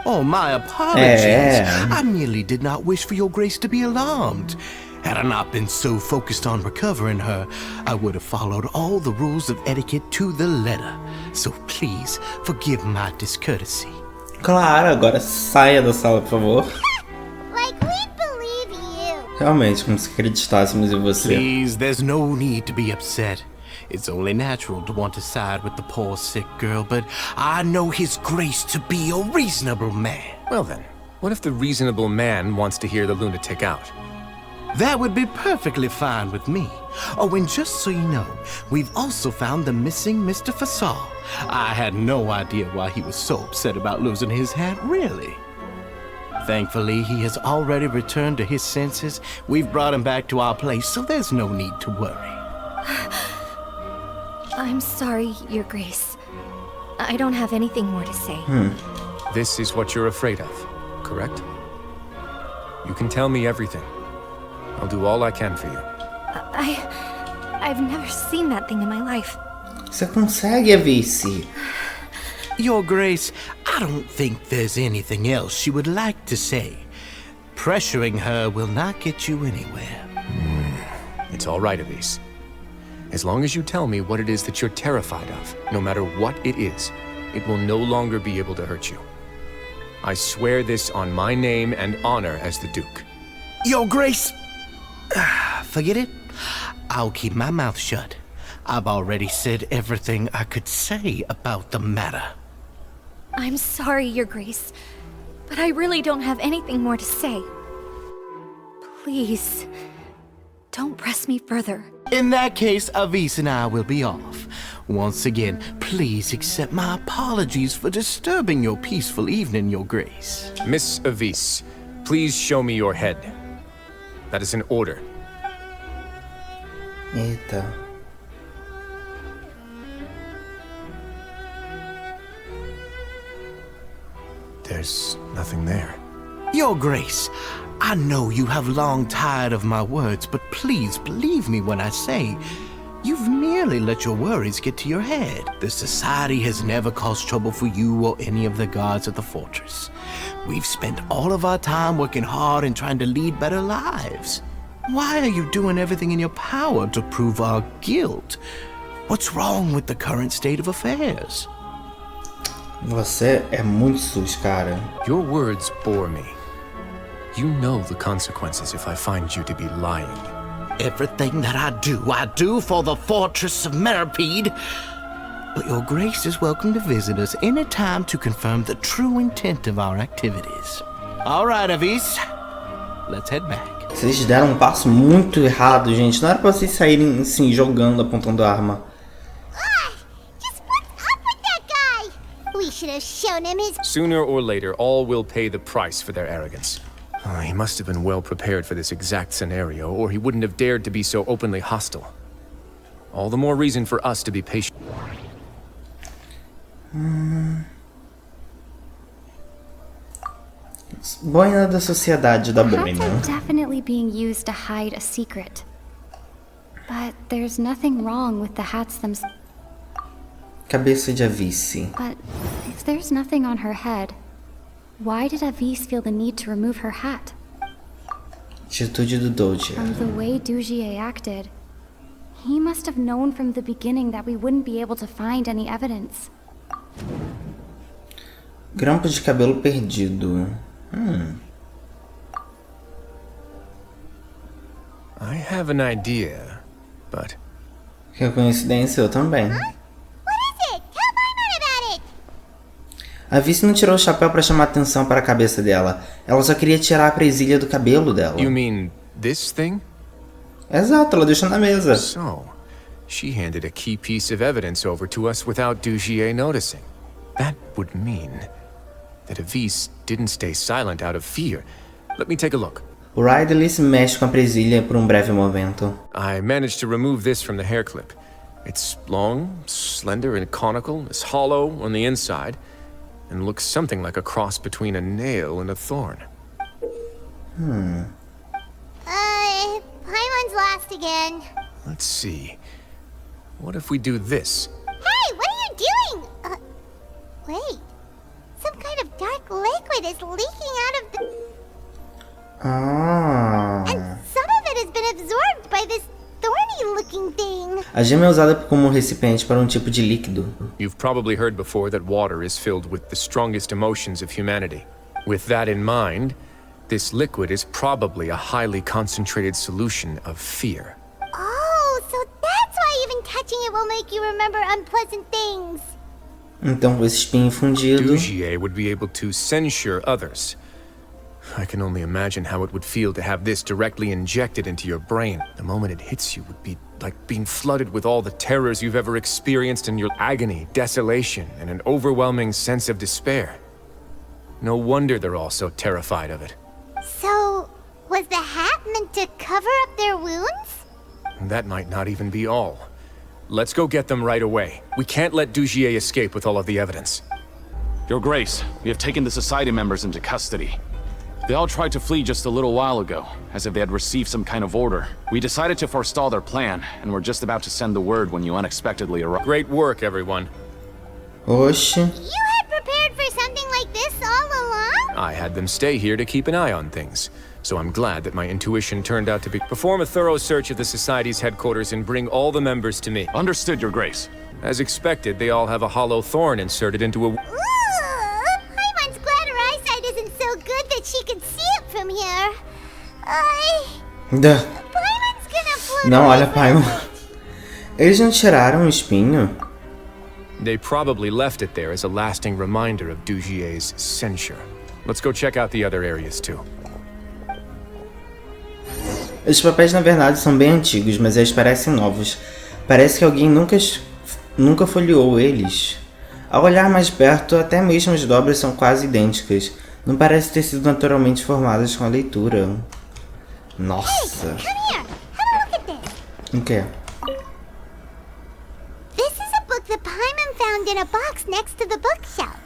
Oh, my apologies. I merely did not wish for Your Grace to be alarmed. Had I not been so focused on recovering her, I would have followed all the rules of etiquette to the letter. So please, forgive my discourtesy. Claro, agora saia da sala, por favor. Like we'd believe you. Realmente, como se acreditássemos em você. Please, there's no need to be upset. It's only natural to want to side with the poor sick girl, but I know His Grace to be a reasonable man. Well then, what if the reasonable man wants to hear the lunatic out? That would be perfectly fine with me. Oh, and just so you know, we've also found the missing Mr. Fasol. I had no idea why he was so upset about losing his hat, really. Thankfully, he has already returned to his senses. We've brought him back to our place, so there's no need to worry. I'm sorry, Your Grace. I don't have anything more to say. This is what you're afraid of, correct? You can tell me everything. I'll do all I can for you. I've never seen that thing in my life. Você consegue, Avice. Your Grace, I don't think there's anything else she would like to say. Pressuring her will not get you anywhere. It's all right, Elise. As long as you tell me what it is that you're terrified of, no matter what it is, it will no longer be able to hurt you. I swear this on my name and honor as the Duke. Your Grace, forget it. I'll keep my mouth shut. I've already said everything I could say about the matter. I'm sorry, Your Grace, but I really don't have anything more to say. Please, don't press me further. In that case, Avis and I will be off. Once again, please accept my apologies for disturbing your peaceful evening, Your Grace. Miss Avis, please show me your head. That is an order. Eita. There's nothing there. Your Grace, I know you have long tired of my words, but please believe me when I say you've merely let your worries get to your head. The Society has never caused trouble for you or any of the guards at the fortress. We've spent all of our time working hard and trying to lead better lives. Why are you doing everything in your power to prove our guilt? What's wrong with the current state of affairs? Você é muito sus, cara. Your words bore me. You know the consequences if I find you to be lying. Everything that I do for the fortress of Meripede. But your Grace is welcome to visit us any time to confirm the true intent of our activities. All right, Avis. Let's head back. Vocês deram um passo muito errado, gente. Não era pra vocês saírem assim, jogando, apontando a arma. Just what's up with that guy? We should have shown him his... Sooner or later, all will pay the price for their arrogance. He must have been well prepared for this exact scenario, or he wouldn't have dared to be so openly hostile. All the more reason for us to be patient. Boina da sociedade da The boina. hats are definitely being used to hide a secret. But there's nothing wrong with the hats themselves. Cabeça de Avice. But if there's nothing on her head, why did Avis feel the need to remove her hat? Atitude do Doja. From the way Dugier acted, he must have known from the beginning that we wouldn't be able to find any evidence. Grampo de cabelo perdido. I have an idea, but... Que coincidência, eu também. What is it? Tell Paimon about it! A Vice não tirou o chapéu pra chamar atenção para a cabeça dela. Ela só queria tirar a presilha do cabelo dela. You mean this thing? Exato, ela deixou na mesa. So, she handed a key piece of evidence over to us without Dugier noticing. That would mean that Avis didn't stay silent out of fear. Let me take a look. O Wriothesley se mexe com a presilha por um breve momento. I managed to remove this from the hair clip. It's long, slender, and conical. It's hollow on the inside, and looks something like a cross between a nail and a thorn. Paimon's lost again. Let's see. What if we do this? Hey, what are you doing? Wait. Some kind of dark liquid is leaking out of the... And some of it has been absorbed by this thorny-looking thing. A gema é usada como recipiente para um tipo de líquido. You've probably heard before that water is filled with the strongest emotions of humanity. With that in mind, this liquid is probably a highly concentrated solution of fear. Oh, so that's why even touching it will make you remember unpleasant things. Então, com esse espinho fundido... Dugier would be able to censure others. I can only imagine how it would feel to have this directly injected into your brain. The moment it hits you would be like being flooded with all the terrors you've ever experienced in your agony, desolation, and an overwhelming sense of despair. No wonder they're all so terrified of it. So, was the hat meant to cover up their wounds? That might not even be all. Let's go get them right away. We can't let Dugier escape with all of the evidence. Your Grace, we have taken the Society members into custody. They all tried to flee just a little while ago, as if they had received some kind of order. We decided to forestall their plan, and were just about to send the word when you unexpectedly arrived. Great work, everyone. Oxe. You had prepared for something like this all along? I had them stay here to keep an eye on things, so I'm glad that my intuition turned out to be... Perform a thorough search of the Society's headquarters and bring all the members to me. Understood, Your Grace. As expected, they all have a hollow thorn inserted into a... Paimon's glad her eyesight isn't so good that she can see it from here. Paimon's gonna float. Não, olha, Paimon. Eles não tiraram o espinho? They probably left it there as a lasting reminder of Dugier's censure. Let's go check out the other areas too. Os papéis na verdade são bem antigos, mas eles parecem novos. Parece que alguém nunca folheou eles. Ao olhar mais perto, até mesmo as dobras são quase idênticas. Não parece ter sido naturalmente formadas com a leitura. Nossa. Hey, come here. Have a look at this. O quê? This is a book that Paimon found in a box next to the bookshelf.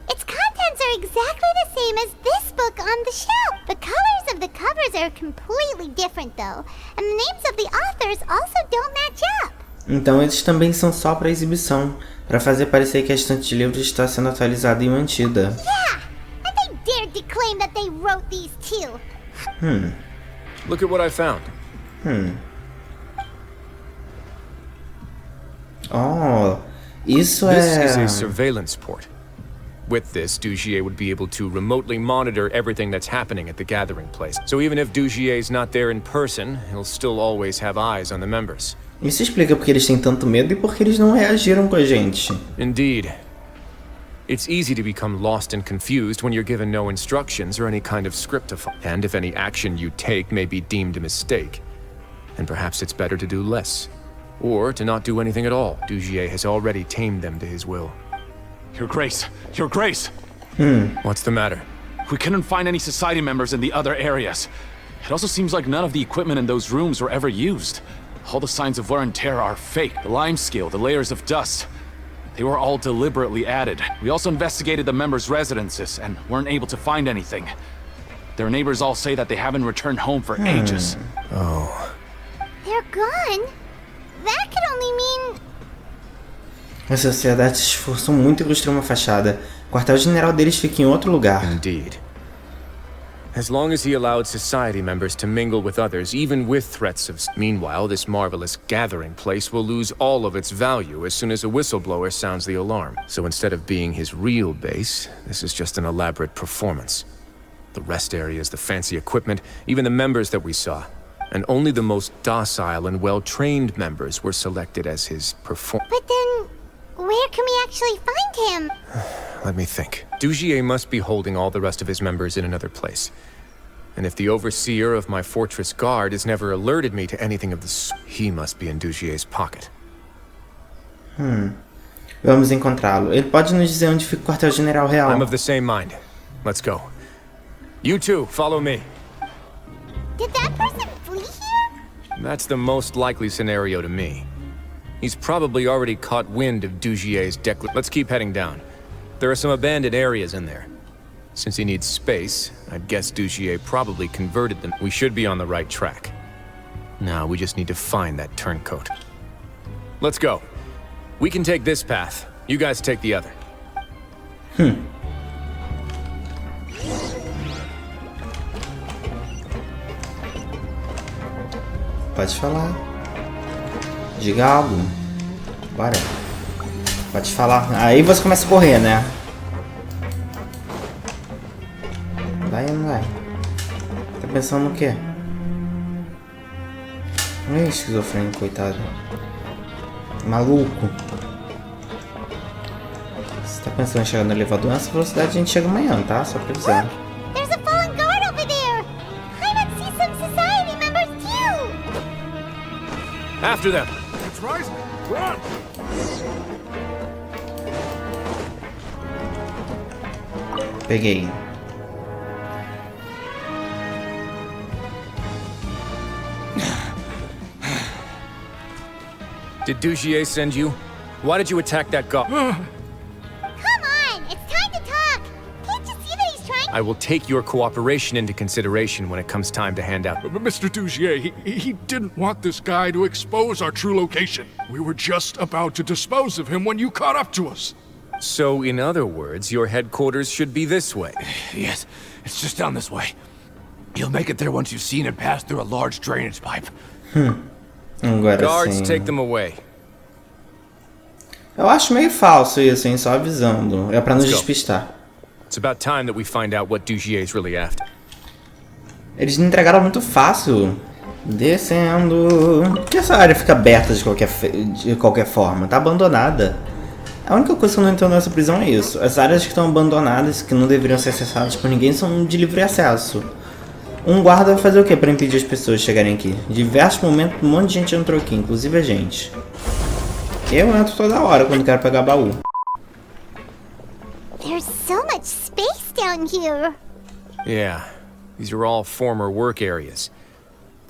Its contents are exactly the same as this book on the shelf. The colors of the covers are completely different though, and the names of the authors also don't match up. Então eles também são só para exibição, para fazer parecer que a estante de livros está sendo atualizada e mantida. Yeah, and they dared to claim that they wrote these too. Look at what I found. Oh, isso This is é... a surveillance port. With this, Dugier would be able to remotely monitor everything that's happening at the gathering place. So even if Dugier's not there in person, he'll still always have eyes on the members. Isso explica porque eles têm tanto medo e porque eles não reagiram com a gente. Indeed. It's easy to become lost and confused when you're given no instructions or any kind of script to follow. And if any action you take may be deemed a mistake, then perhaps it's better to do less. Or to not do anything at all. Dugier has already tamed them to his will. Your Grace! Your Grace! What's the matter? We couldn't find any society members in the other areas. It also seems like none of the equipment in those rooms were ever used. All the signs of wear and tear are fake. The lime scale, the layers of dust. They were all deliberately added. We also investigated the members' residences and weren't able to find anything. Their neighbors all say that they haven't returned home for ages. Oh. They're gone? That could only mean... A sociedade se esforçou muito em construir uma fachada. O quartel-general deles fica em outro lugar. Indeed. As long as he allowed society members to mingle with others, even with threats of... Meanwhile, this marvelous gathering place will lose all of its value as soon as a whistleblower sounds the alarm. So instead of being his real base, this is just an elaborate performance. The rest areas, the fancy equipment, even the members that we saw. And only the most docile and well-trained members were selected as his But then, where can we actually find him? Let me think. Dugier must be holding all the rest of his members in another place. And if the overseer of my fortress guard has never alerted me to anything of the he must be in Dugier's pocket. Vamos encontrá-lo. Ele pode nos dizer onde fica o quartel-general real. I'm of the same mind. Let's go. You two, follow me. Did that person flee here? That's the most likely scenario to me. He's probably already caught wind of Dugier's Let's keep heading down. There are some abandoned areas in there. Since he needs space, I'd guess Dugier probably converted them. We should be on the right track. Now we just need to find that turncoat. Let's go. We can take this path. You guys take the other. Pode falar. Diga algo. Bora. Pode falar. Aí você começa a correr, né? Vai ou não vai? Tá pensando no quê? Ai, esquizofrênico, coitado. Maluco. Você tá pensando em chegar no elevador? Nessa velocidade a gente chega amanhã, tá? Só pra avisar. There's a fallen guard over there. I don't see some society members too. After them. That's right. Run! Peguei. Did Dugier send you? Why did you attack that guard? Come on, it's time to talk. Can't you see that he's trying? I will take your cooperation into consideration when it comes time to hand out. Mr. Dugier, he didn't want this guy to expose our true location. We were just about to dispose of him when you caught up to us. So, in other words, your headquarters should be this way. Yes, it's just down this way. You'll make it there once you've seen it pass through a large drainage pipe. Agora Guards, sim. take them away. Eu acho meio falso isso, hein? Só avisando. É pra nos despistar. It's about time that we find out what Dugier's really after. Eles me entregaram muito fácil. Descendo. Por que essa área fica aberta de qualquer forma? Tá abandonada. A única coisa que eu não entendo nessa prisão é isso. As áreas que estão abandonadas, que não deveriam ser acessadas por ninguém, são de livre acesso. Um guarda vai fazer o que pra impedir as pessoas de chegarem aqui? Diversos momentos, um monte de gente entrou aqui, inclusive a gente. Eu entro toda hora quando quero pegar baú. There's so much space down here. Yeah, these are all former work areas.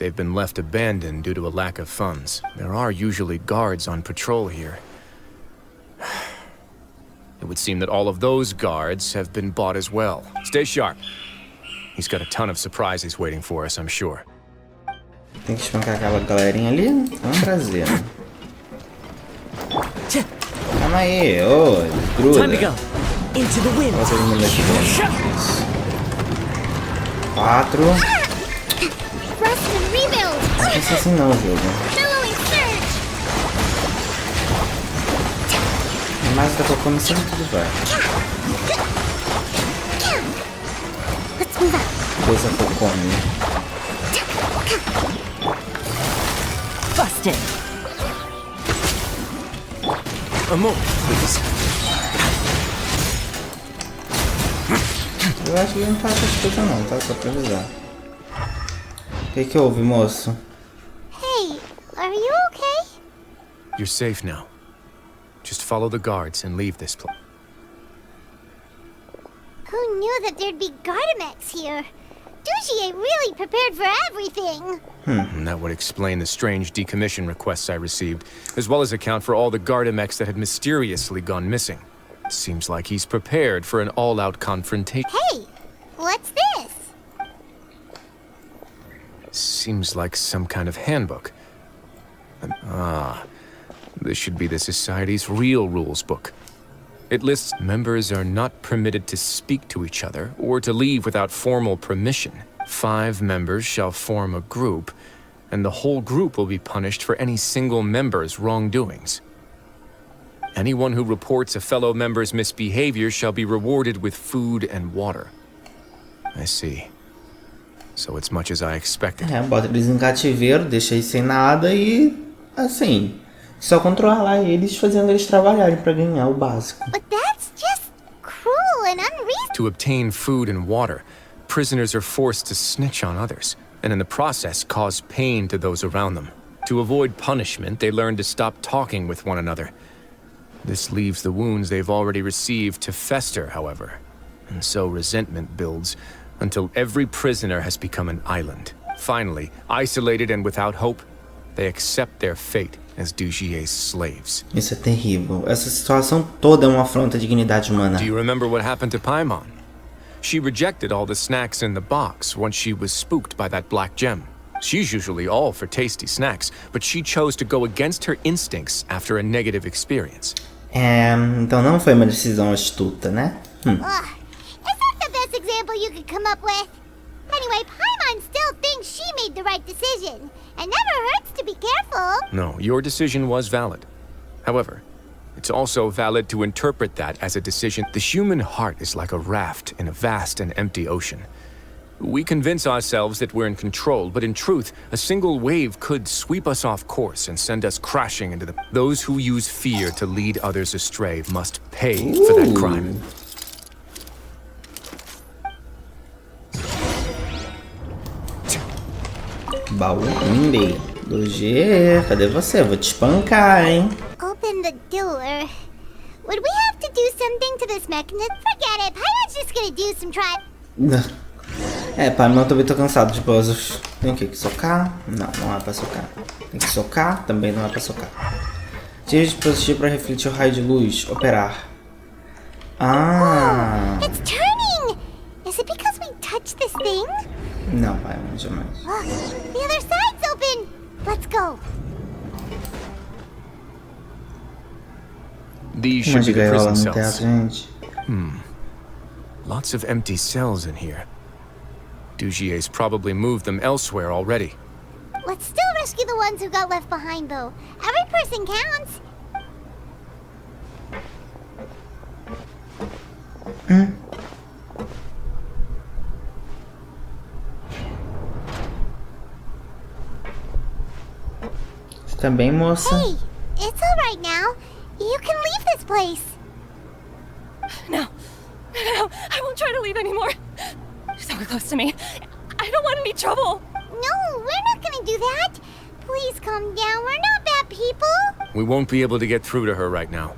they've been left abandoned due to a lack of funds. There are usually guards on patrol here. It would seem that all of those guards have been bought as well. Stay sharp. He's got a ton of surprises waiting for us, I'm sure. Tem que espancar aquela galerinha ali? É um prazer. Calma aí, ô, gruda. Olha todo mundo aqui dentro. 4. Não pensa assim não, jogo. Mas tá tocando sempre tudo vai. Coisa Focone. Busted. Amor, please. Eu acho que ele não tá com as coisas não, tá? Só pra avisar. O que houve, moço? Hey, are you okay? You're safe now. Just follow the guards and leave this place. Who knew that there'd be Gardamex here? Dougie really prepared for everything. And that would explain the strange decommission requests I received, as well as account for all the Gardamex that had mysteriously gone missing. Seems like he's prepared for an all-out confrontation. Hey, what's this? Seems like some kind of handbook. This should be the Society's real rules book. It lists members are not permitted to speak to each other or to leave without formal permission. 5 members shall form a group, and the whole group will be punished for any single member's wrongdoings. Anyone who reports a fellow member's misbehavior shall be rewarded with food and water. I see. So it's much as I expected. Bota eles em cativeiro, deixa eles sem nada e, assim, só controlar eles, fazendo eles trabalharem pra ganhar o básico. But that's just cruel and unreasonable. To obtain food and water, prisoners are forced to snitch on others, and in the process cause pain to those around them. To avoid punishment, they learn to stop talking with one another. This leaves the wounds they've already received to fester, however, and so resentment builds until every prisoner has become an island. Finally, isolated and without hope, they accept their fate as Dougier's slaves. Isso é terrível. Essa situação toda é uma afronta à dignidade humana. Do you remember what happened to Paimon? She rejected all the snacks in the box once she was spooked by that black gem. She's usually all for tasty snacks, but she chose to go against her instincts after a negative experience. Então não foi uma decisão astuta, né? Is that the best example you could come up with? Anyway, Paimon still thinks she made the right decision. It never hurts to be careful. No, your decision was valid. However, it's also valid to interpret that as a decision. The human heart is like a raft in a vast and empty ocean. We convince ourselves that we're in control, but in truth, a single wave could sweep us off course and send us crashing into the... Those who use fear to lead others astray must pay for that crime. Baú Indy. Dougier, cadê você? Vou te espancar, hein? Open the door. Would we have to do something to this mechanism? Forget it. Paimon's just gonna do some try... Paimon, eu também tô cansado de puzzles. Tem o que? Que socar? Não, não é pra socar. Tem que socar? Também não é pra socar. Tire dispositivo para refletir o raio de luz. Operar. It's turning! Is it because we touched this thing? Não, Paimon, jamais. The other side's open! Let's go! These should be the prison no teatro, cells. gente. Lots of empty cells in here. Dougier's probably moved them elsewhere already. Let's still rescue the ones who got left behind, though. Every person counts. Tá bem, moça? Hey, it's all right now. You can leave this place. No, I won't try to leave anymore. So close to me. I don't want any trouble. No, we're not gonna do that. Please calm down. We're not bad people. We won't be able to get through to her right now.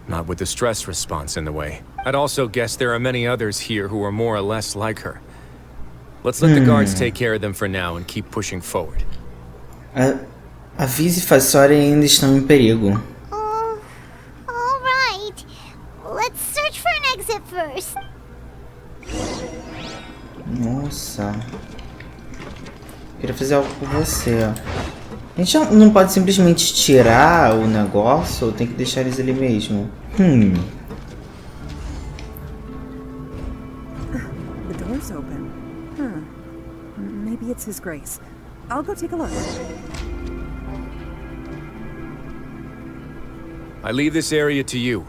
Not with the stress response in the way. I'd also guess there are many others here who are more or less like her. Let's let the guards take care of them for now and keep pushing forward. Avise e Fassori ainda estão em perigo. Alright. Let's search for an exit first. Nossa. Queria fazer algo por você, ó. A gente não pode simplesmente tirar o negócio ou tem que deixar eles ali mesmo? The door's open. Maybe it's His Grace. I'll go take a look. I leave this area to you.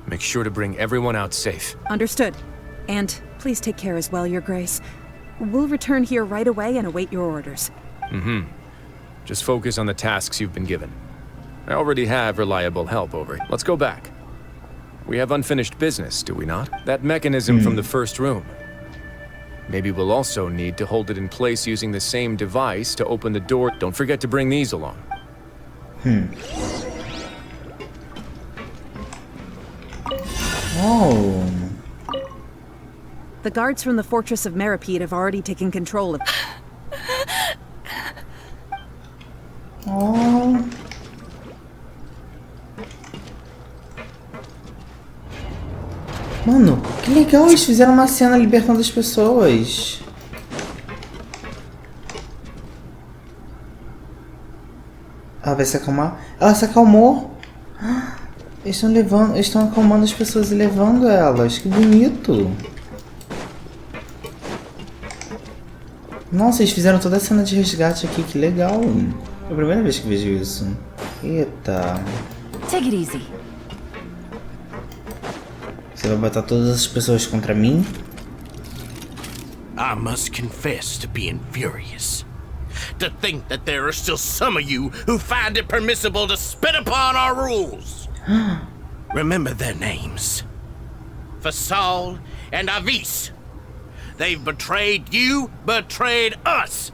Make sure to bring everyone out safe. Understood. And please take care as well, Your Grace. We'll return here right away and await your orders. Just focus on the tasks you've been given. I already have reliable help over. Let's go back. We have unfinished business, do we not? That mechanism from the first room. Maybe we'll also need to hold it in place using the same device to open the door. Don't forget to bring these along. Oh. The guards from the Fortress of Meripede have already taken control of... Oh. Mano, que legal, eles fizeram uma cena libertando as pessoas. Ela vai se acalmar? Ela se acalmou. Eles estão acalmando as pessoas e levando elas. Que bonito. Nossa, eles fizeram toda a cena de resgate aqui, que legal. É a primeira vez que vejo isso. Eita. Take it easy. Você vai botar todas as pessoas contra mim? I must confess to being furious. To think that there are still some of you who find it permissible to spit upon our rules. Remember their names. Fasal and Avis. They've betrayed you, betrayed us.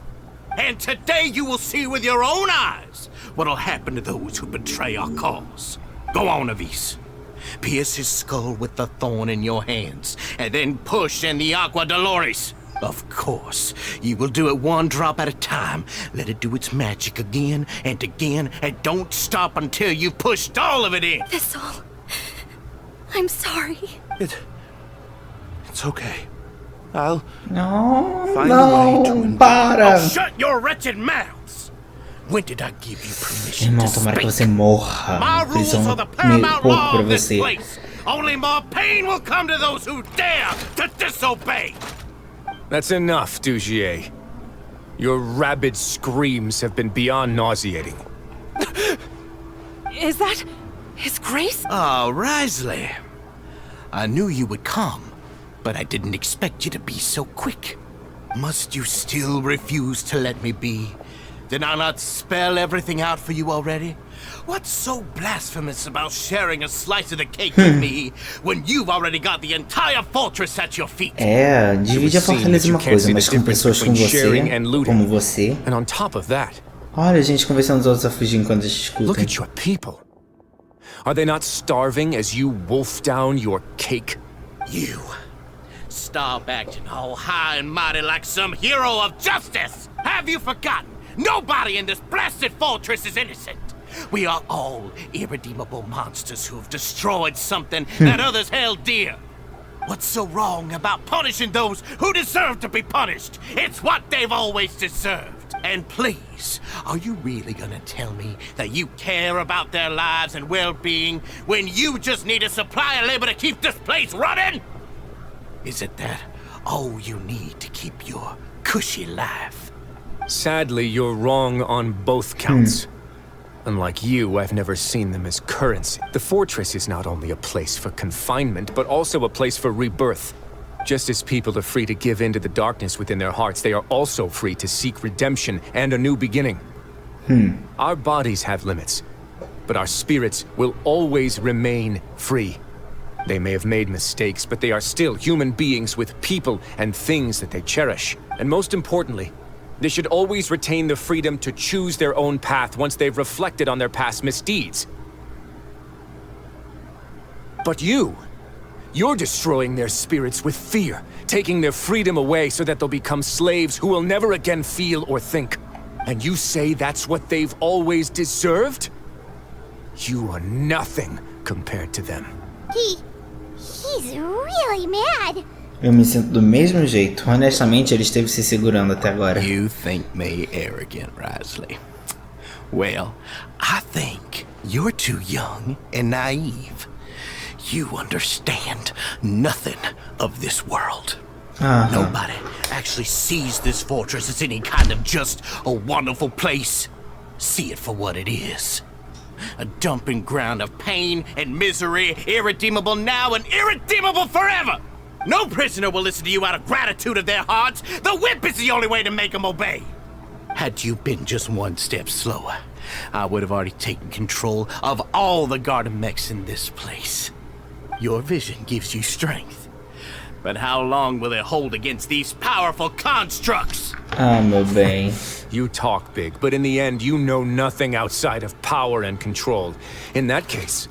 And today you will see with your own eyes what'll happen to those who betray our cause. Go on, Avis. Pierce his skull with the thorn in your hands, and then push in the Aqua Dolores. Of course, you will do it one drop at a time. Let it do its magic again, and don't stop until you've pushed all of it in. That's all. I'm sorry. It's okay. I'll Não, find a way to não, para. Oh, shut your wretched mouths! When did I give you permission Irmão, to tomara que speak? você morra. My rules Prisão are the meio paramount pouco law pra of this você. place. Only more pain will come to those who dare to disobey. That's enough, Dugier. Your rabid screams have been beyond nauseating. Is that His Grace? Oh, Wriothesley. I knew you would come, but I didn't expect you to be so quick. Must you still refuse to let me be? Did I not spell everything out for you already? What's so blasphemous about sharing a slice of the cake with me when you've already got the entire fortress at your feet? É, divide a fortaleza uma coisa, mas com pessoas como você, And on top of that, olha a gente conversando os outros a fugir enquanto eles escutam. look at your people. Are they not starving as you wolf down your cake? You stop acting all high and mighty like some hero of justice! Have you forgotten? Nobody in this blasted fortress is innocent! We are all irredeemable monsters who have destroyed something that others held dear. What's so wrong about punishing those who deserve to be punished? It's what they've always deserved. And please, are you really gonna tell me that you care about their lives and well-being when you just need a supply of labor to keep this place running? Is it that all you need to keep your cushy life? Sadly, you're wrong on both counts. Unlike you, I've never seen them as currency. The fortress is not only a place for confinement, but also a place for rebirth. Just as people are free to give in to the darkness within their hearts, they are also free to seek redemption and a new beginning. Our bodies have limits, but our spirits will always remain free. They may have made mistakes, but they are still human beings with people and things that they cherish. And most importantly, they should always retain the freedom to choose their own path once they've reflected on their past misdeeds. But you You're destroying their spirits with fear, taking their freedom away so that they'll become slaves who will never again feel or think. And you say that's what they've always deserved? You are nothing compared to them. He's really mad. Eu me sinto do mesmo jeito. Honestamente, ele esteve se segurando até agora. You think me arrogant, Wriothesley? Well, I think you're too young and naive. You understand nothing of this world. Nobody actually sees this fortress as any kind of just a wonderful place. See it for what it is. A dumping ground of pain and misery, irredeemable now and irredeemable forever. No prisoner will listen to you out of gratitude of their hearts. The whip is the only way to make them obey. Had you been just one step slower, I would have already taken control of all the garden mechs in this place. Your vision gives you strength. But how long will it hold against these powerful constructs? Meu bem. You talk big, but in the end, you know nothing outside of power and control. In that case,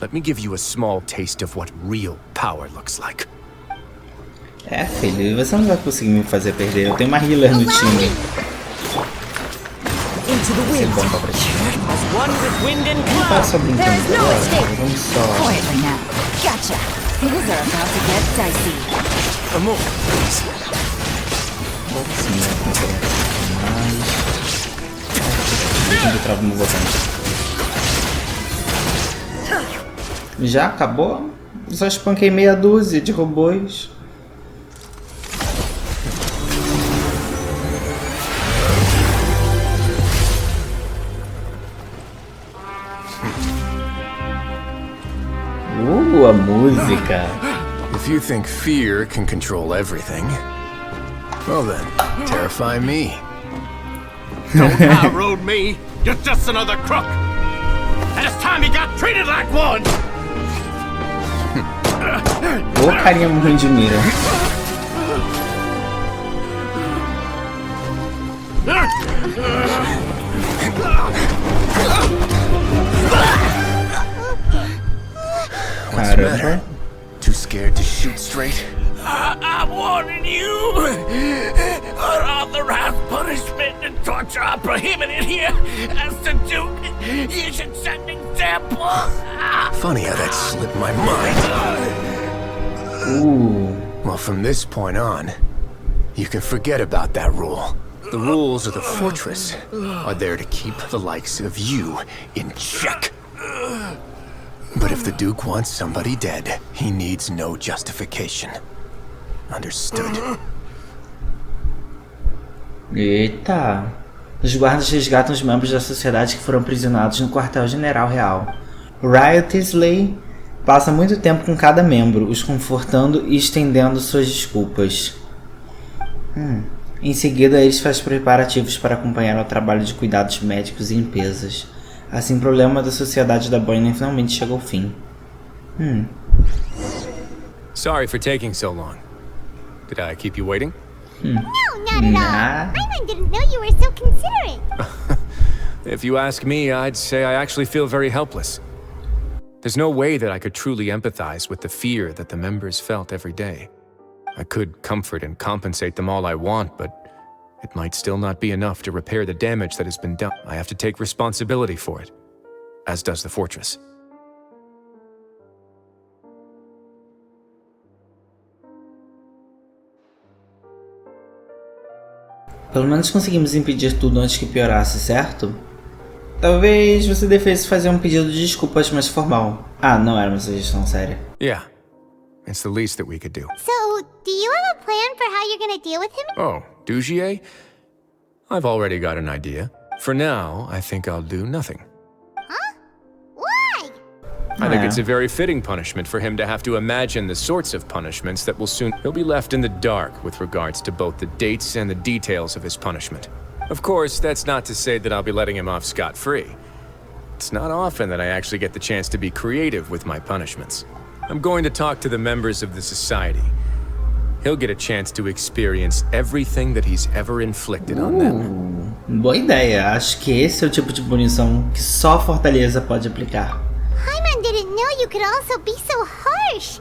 let me give you a small taste of what real power looks like. Filho, você não vai conseguir me fazer perder. Eu tenho uma healer no time. Vai ser bom pra ti. Não tá só brincando agora. Vamos só. Gotcha. Things are about to get dicey. Amor, please. Sim, mais. Eu travo no botão. Já acabou? Só espanquei meia dúzia de robôs. A música. If you think fear can control everything, well then, terrify me. Don't outroad me. You're just another crook. And it's time you got treated like one. Ô carinha morrendo de mira. Caramba. Too scared to shoot straight? I'm warning you. Unauthorized punishment and torture are prohibited here. As the Duke, you should set an example. Funny how that slipped my mind. Well, from this point on, you can forget about that rule. The rules of the fortress are there to keep the likes of you in check. But if the Duke wants somebody dead, he needs no justification. Understood? Eita! Os guardas resgatam os membros da sociedade que foram aprisionados no quartel-general real. Wriothesley passa muito tempo com cada membro, os confortando e estendendo suas desculpas. Em seguida, eles fazem preparativos para acompanhar o trabalho de cuidados médicos e limpezas. Assim, o problema da sociedade da boina finalmente chega ao fim. Sorry for taking so long. Did I keep you waiting? No, not at all. Paimon didn't know you were so considerate. If you ask me, I'd say I actually feel very helpless. There's no way that I could truly empathize with the fear that the members felt every day. I could comfort and compensate them all I want, but it might still not be enough to repair the damage that has been done. I have to take responsibility for it, as does the fortress. Pelo menos conseguimos impedir tudo antes que piorasse, certo? Talvez você devesse fazer um pedido de desculpas mais formal. Não era uma sugestão séria. Yeah, it's the least that we could do. So, do you have a plan for how you're gonna deal with him? Oh, Dugier? I've already got an idea. For now, I think I'll do nothing. Huh? Why? I think it's a very fitting punishment for him to have to imagine the sorts of punishments that will soon... He'll be left in the dark with regards to both the dates and the details of his punishment. Of course, that's not to say that I'll be letting him off scot-free. It's not often that I actually get the chance to be creative with my punishments. I'm going to talk to the members of the society. He'll get a chance to experience everything that he's ever inflicted on them. Boa ideia. Acho que esse é o tipo de punição que só a Fortaleza pode aplicar. Paimon didn't know you could also be so harsh.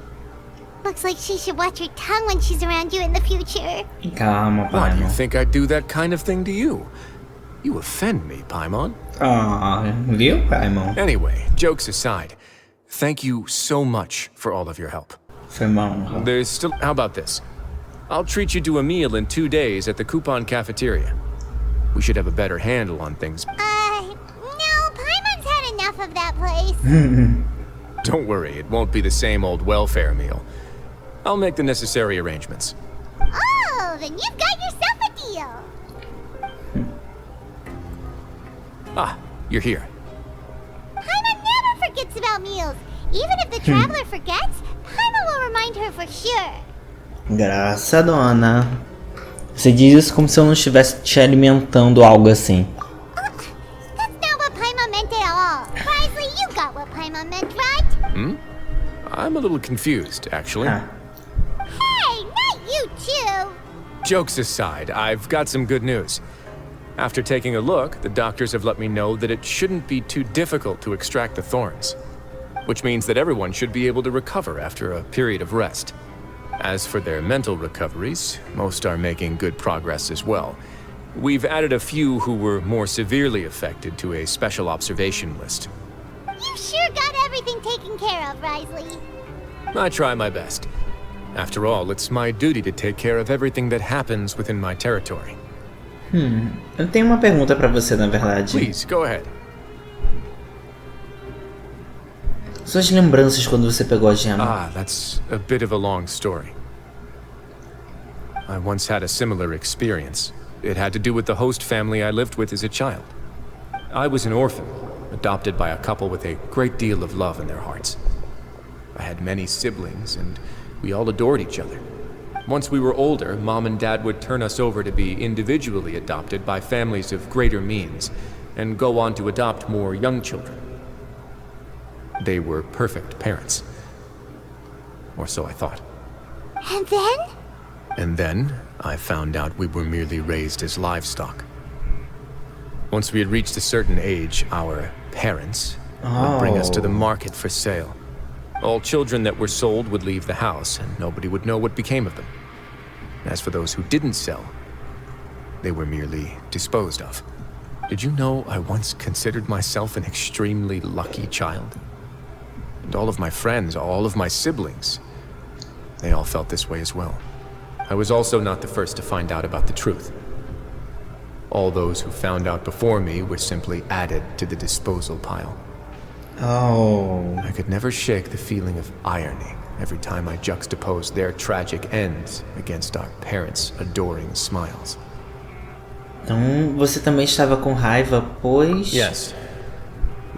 Looks like she should watch her tongue when she's around you in the future. Calma, Why do you Paimon. think I'd do that kind of thing to you? You offend me, Paimon. Viu, Paimon? Anyway, jokes aside, thank you so much for all of your help. Foi uma honra. There's still... How about this? I'll treat you to a meal in 2 days at the Coupon Cafeteria. We should have a better handle on things. No, Paimon's had enough of that place. Don't worry, it won't be the same old welfare meal. I'll make the necessary arrangements. Oh, then you've got yourself a deal. Ah, you're here. Paimon never forgets about meals. Even if the traveler forgets, Paimon will remind her for sure. Engraçadona. Você diz isso como se eu não estivesse te alimentando algo assim. That's not what Paimon meant at all. Wriothesley, you got what Paimon meant, right? I'm a little confused, actually. Hey, not you too. Jokes aside, I've got some good news. After taking a look, the doctors have let me know that it shouldn't be too difficult to extract the thorns, which means that everyone should be able to recover after a period of rest. As for their mental recoveries, most are making good progress as well. We've added a few who were more severely affected to a special observation list. You sure got everything taken care of, Wriothesley. I try my best. After all, it's my duty to take care of everything that happens within my territory. Eu tenho uma pergunta pra você, na verdade. Please, go ahead. Suas lembranças quando você pegou a gema. Ah, that's a bit of a long story. I once had a similar experience. It had to do with the host family I lived with as a child. I was an orphan, adopted by a couple with a great deal of love in their hearts. I had many siblings, and we all adored each other. Once we were older, Mom and Dad would turn us over to be individually adopted by families of greater means, and go on to adopt more young children. They were perfect parents. Or so I thought. And then? And then, I found out we were merely raised as livestock. Once we had reached a certain age, our parents would bring us to the market for sale. All children that were sold would leave the house, and nobody would know what became of them. As for those who didn't sell, they were merely disposed of. Did you know I once considered myself an extremely lucky child? And all of my friends, all of my siblings, they all felt this way as well. I was also not the first to find out about the truth. All those who found out before me were simply added to the disposal pile. I could never shake the feeling of irony every time I juxtaposed their tragic ends against our parents' adoring smiles. Então, você também estava com raiva, pois... Yes.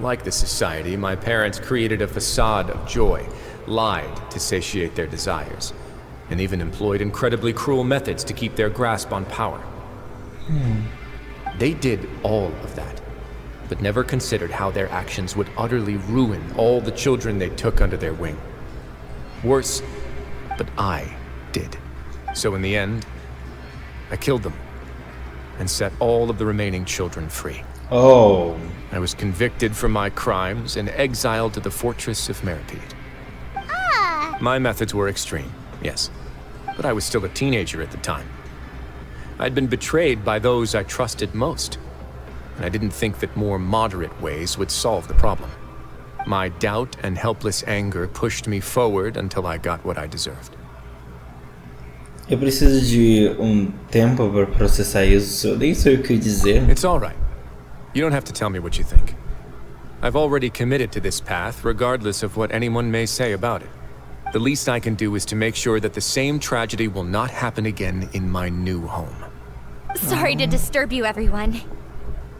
Like the society, my parents created a facade of joy, lied to satiate their desires, and even employed incredibly cruel methods to keep their grasp on power. They did all of that, but never considered how their actions would utterly ruin all the children they took under their wing. Worse, but I did. So in the end, I killed them and set all of the remaining children free. I was convicted for my crimes and exiled to the fortress of Meripede. My methods were extreme, yes, but I was still a teenager at the time. I'd been betrayed by those I trusted most, and I didn't think that more moderate ways would solve the problem. My doubt and helpless anger pushed me forward until I got what I deserved. Eu preciso de tempo para processar isso. Eu nem sei o que dizer. It's all right. You don't have to tell me what you think. I've already committed to this path, regardless of what anyone may say about it. The least I can do is to make sure that the same tragedy will not happen again in my new home. Sorry to disturb you, everyone.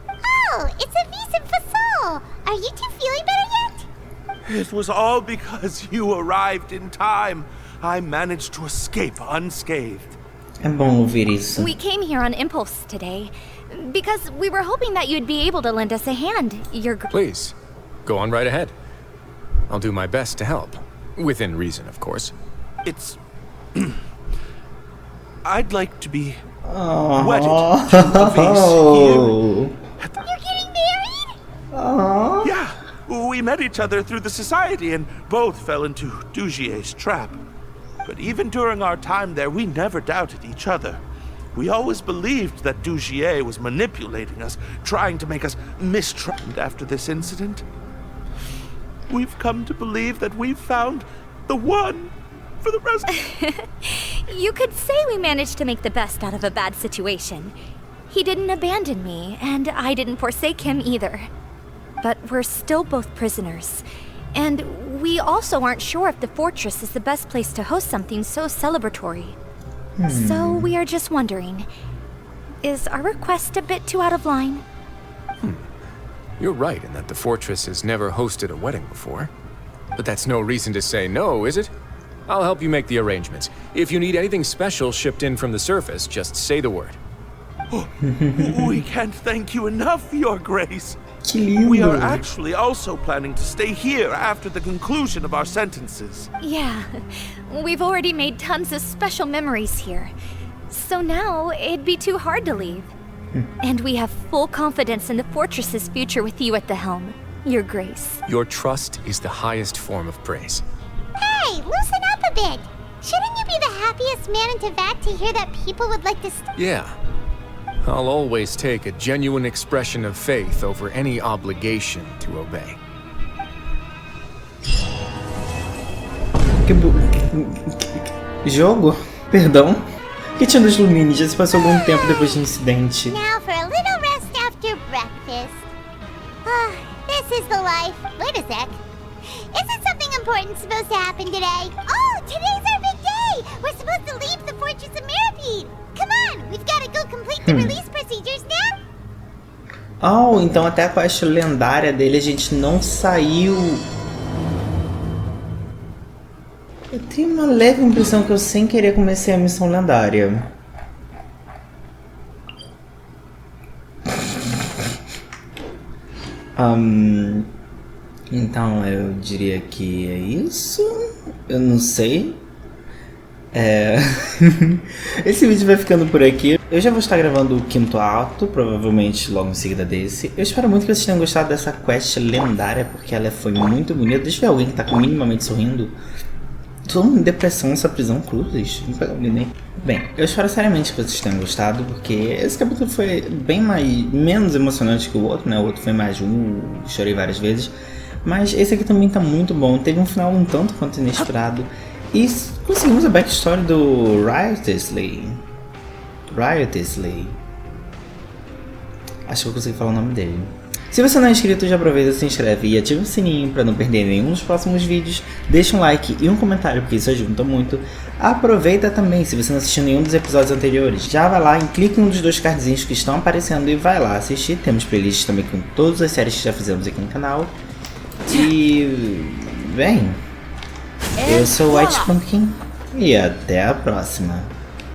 Oh, it's a Visum Fasol. Are you two feeling better yet? It was all because you arrived in time. I managed to escape unscathed. É bom ouvir isso. We came here on impulse today, because we were hoping that you'd be able to lend us a hand. Please, go on right ahead. I'll do my best to help. Within reason, of course. It's... I'd like to be wedded to a vase here. You're getting married? Yeah, We met each other through the society and both fell into Dujie's trap. But even during our time there, we never doubted each other. We always believed that Dujier was manipulating us, trying to make us mistrust. After this incident, we've come to believe that we've found the one for the rest. You could say we managed to make the best out of a bad situation. He didn't abandon me, and I didn't forsake him either. But we're still both prisoners. And we also aren't sure if the fortress is the best place to host something so celebratory. So we are just wondering, is our request a bit too out of line? You're right in that the fortress has never hosted a wedding before. But that's no reason to say no, is it? I'll help you make the arrangements. If you need anything special shipped in from the surface, just say the word. We can't thank you enough, Your Grace. We are actually also planning to stay here after the conclusion of our sentences. Yeah, we've already made tons of special memories here. So now, it'd be too hard to leave. And we have full confidence in the fortress's future with you at the helm, Your Grace. Your trust is the highest form of praise. Hey, loosen up a bit. Shouldn't you be the happiest man in Teyvat to hear that people would like to Yeah. I'll always take a genuine expression of faith over any obligation to obey. Jogo? Perdão? Que tinha dos Lumini? Já se passou algum tempo depois do incidente. Now for a little rest after breakfast. This is the life. Wait a sec. Isn't something important supposed to happen today? Oh, today's our big day! We're supposed to leave the Fortress of Mirapede! Come on, we've got to go complete the release procedures now! Oh, então até a quest lendária dele a gente não saiu. Eu tenho uma leve impressão que eu sem querer comecei a missão lendária. Então eu diria que é isso. Eu não sei. Esse vídeo vai ficando por aqui. Eu já vou estar gravando o 5º ato, provavelmente logo em seguida desse. Eu espero muito que vocês tenham gostado dessa quest lendária, porque ela foi muito bonita. Deixa eu ver alguém que tá minimamente sorrindo. Tô em depressão nessa prisão, cruzes. Não pegou nem. Bem, eu espero seriamente que vocês tenham gostado, porque esse capítulo foi bem menos emocionante que o outro, né? O outro foi mais chorei várias vezes. Mas esse aqui também tá muito bom. Teve um final um tanto quanto inesperado. E conseguimos a backstory do Wriothesley. Acho que eu consegui falar o nome dele. Se você não é inscrito, já aproveita, se inscreve e ativa o sininho para não perder nenhum dos próximos vídeos. Deixa um like e um comentário, porque isso ajuda muito. Aproveita também, se você não assistiu nenhum dos episódios anteriores, já vai lá e clique em um dos 2 cardzinhos que estão aparecendo e vai lá assistir. Temos playlists também com todas as séries que já fizemos aqui no canal. E... bem... eu sou o White Pumpkin e até a próxima.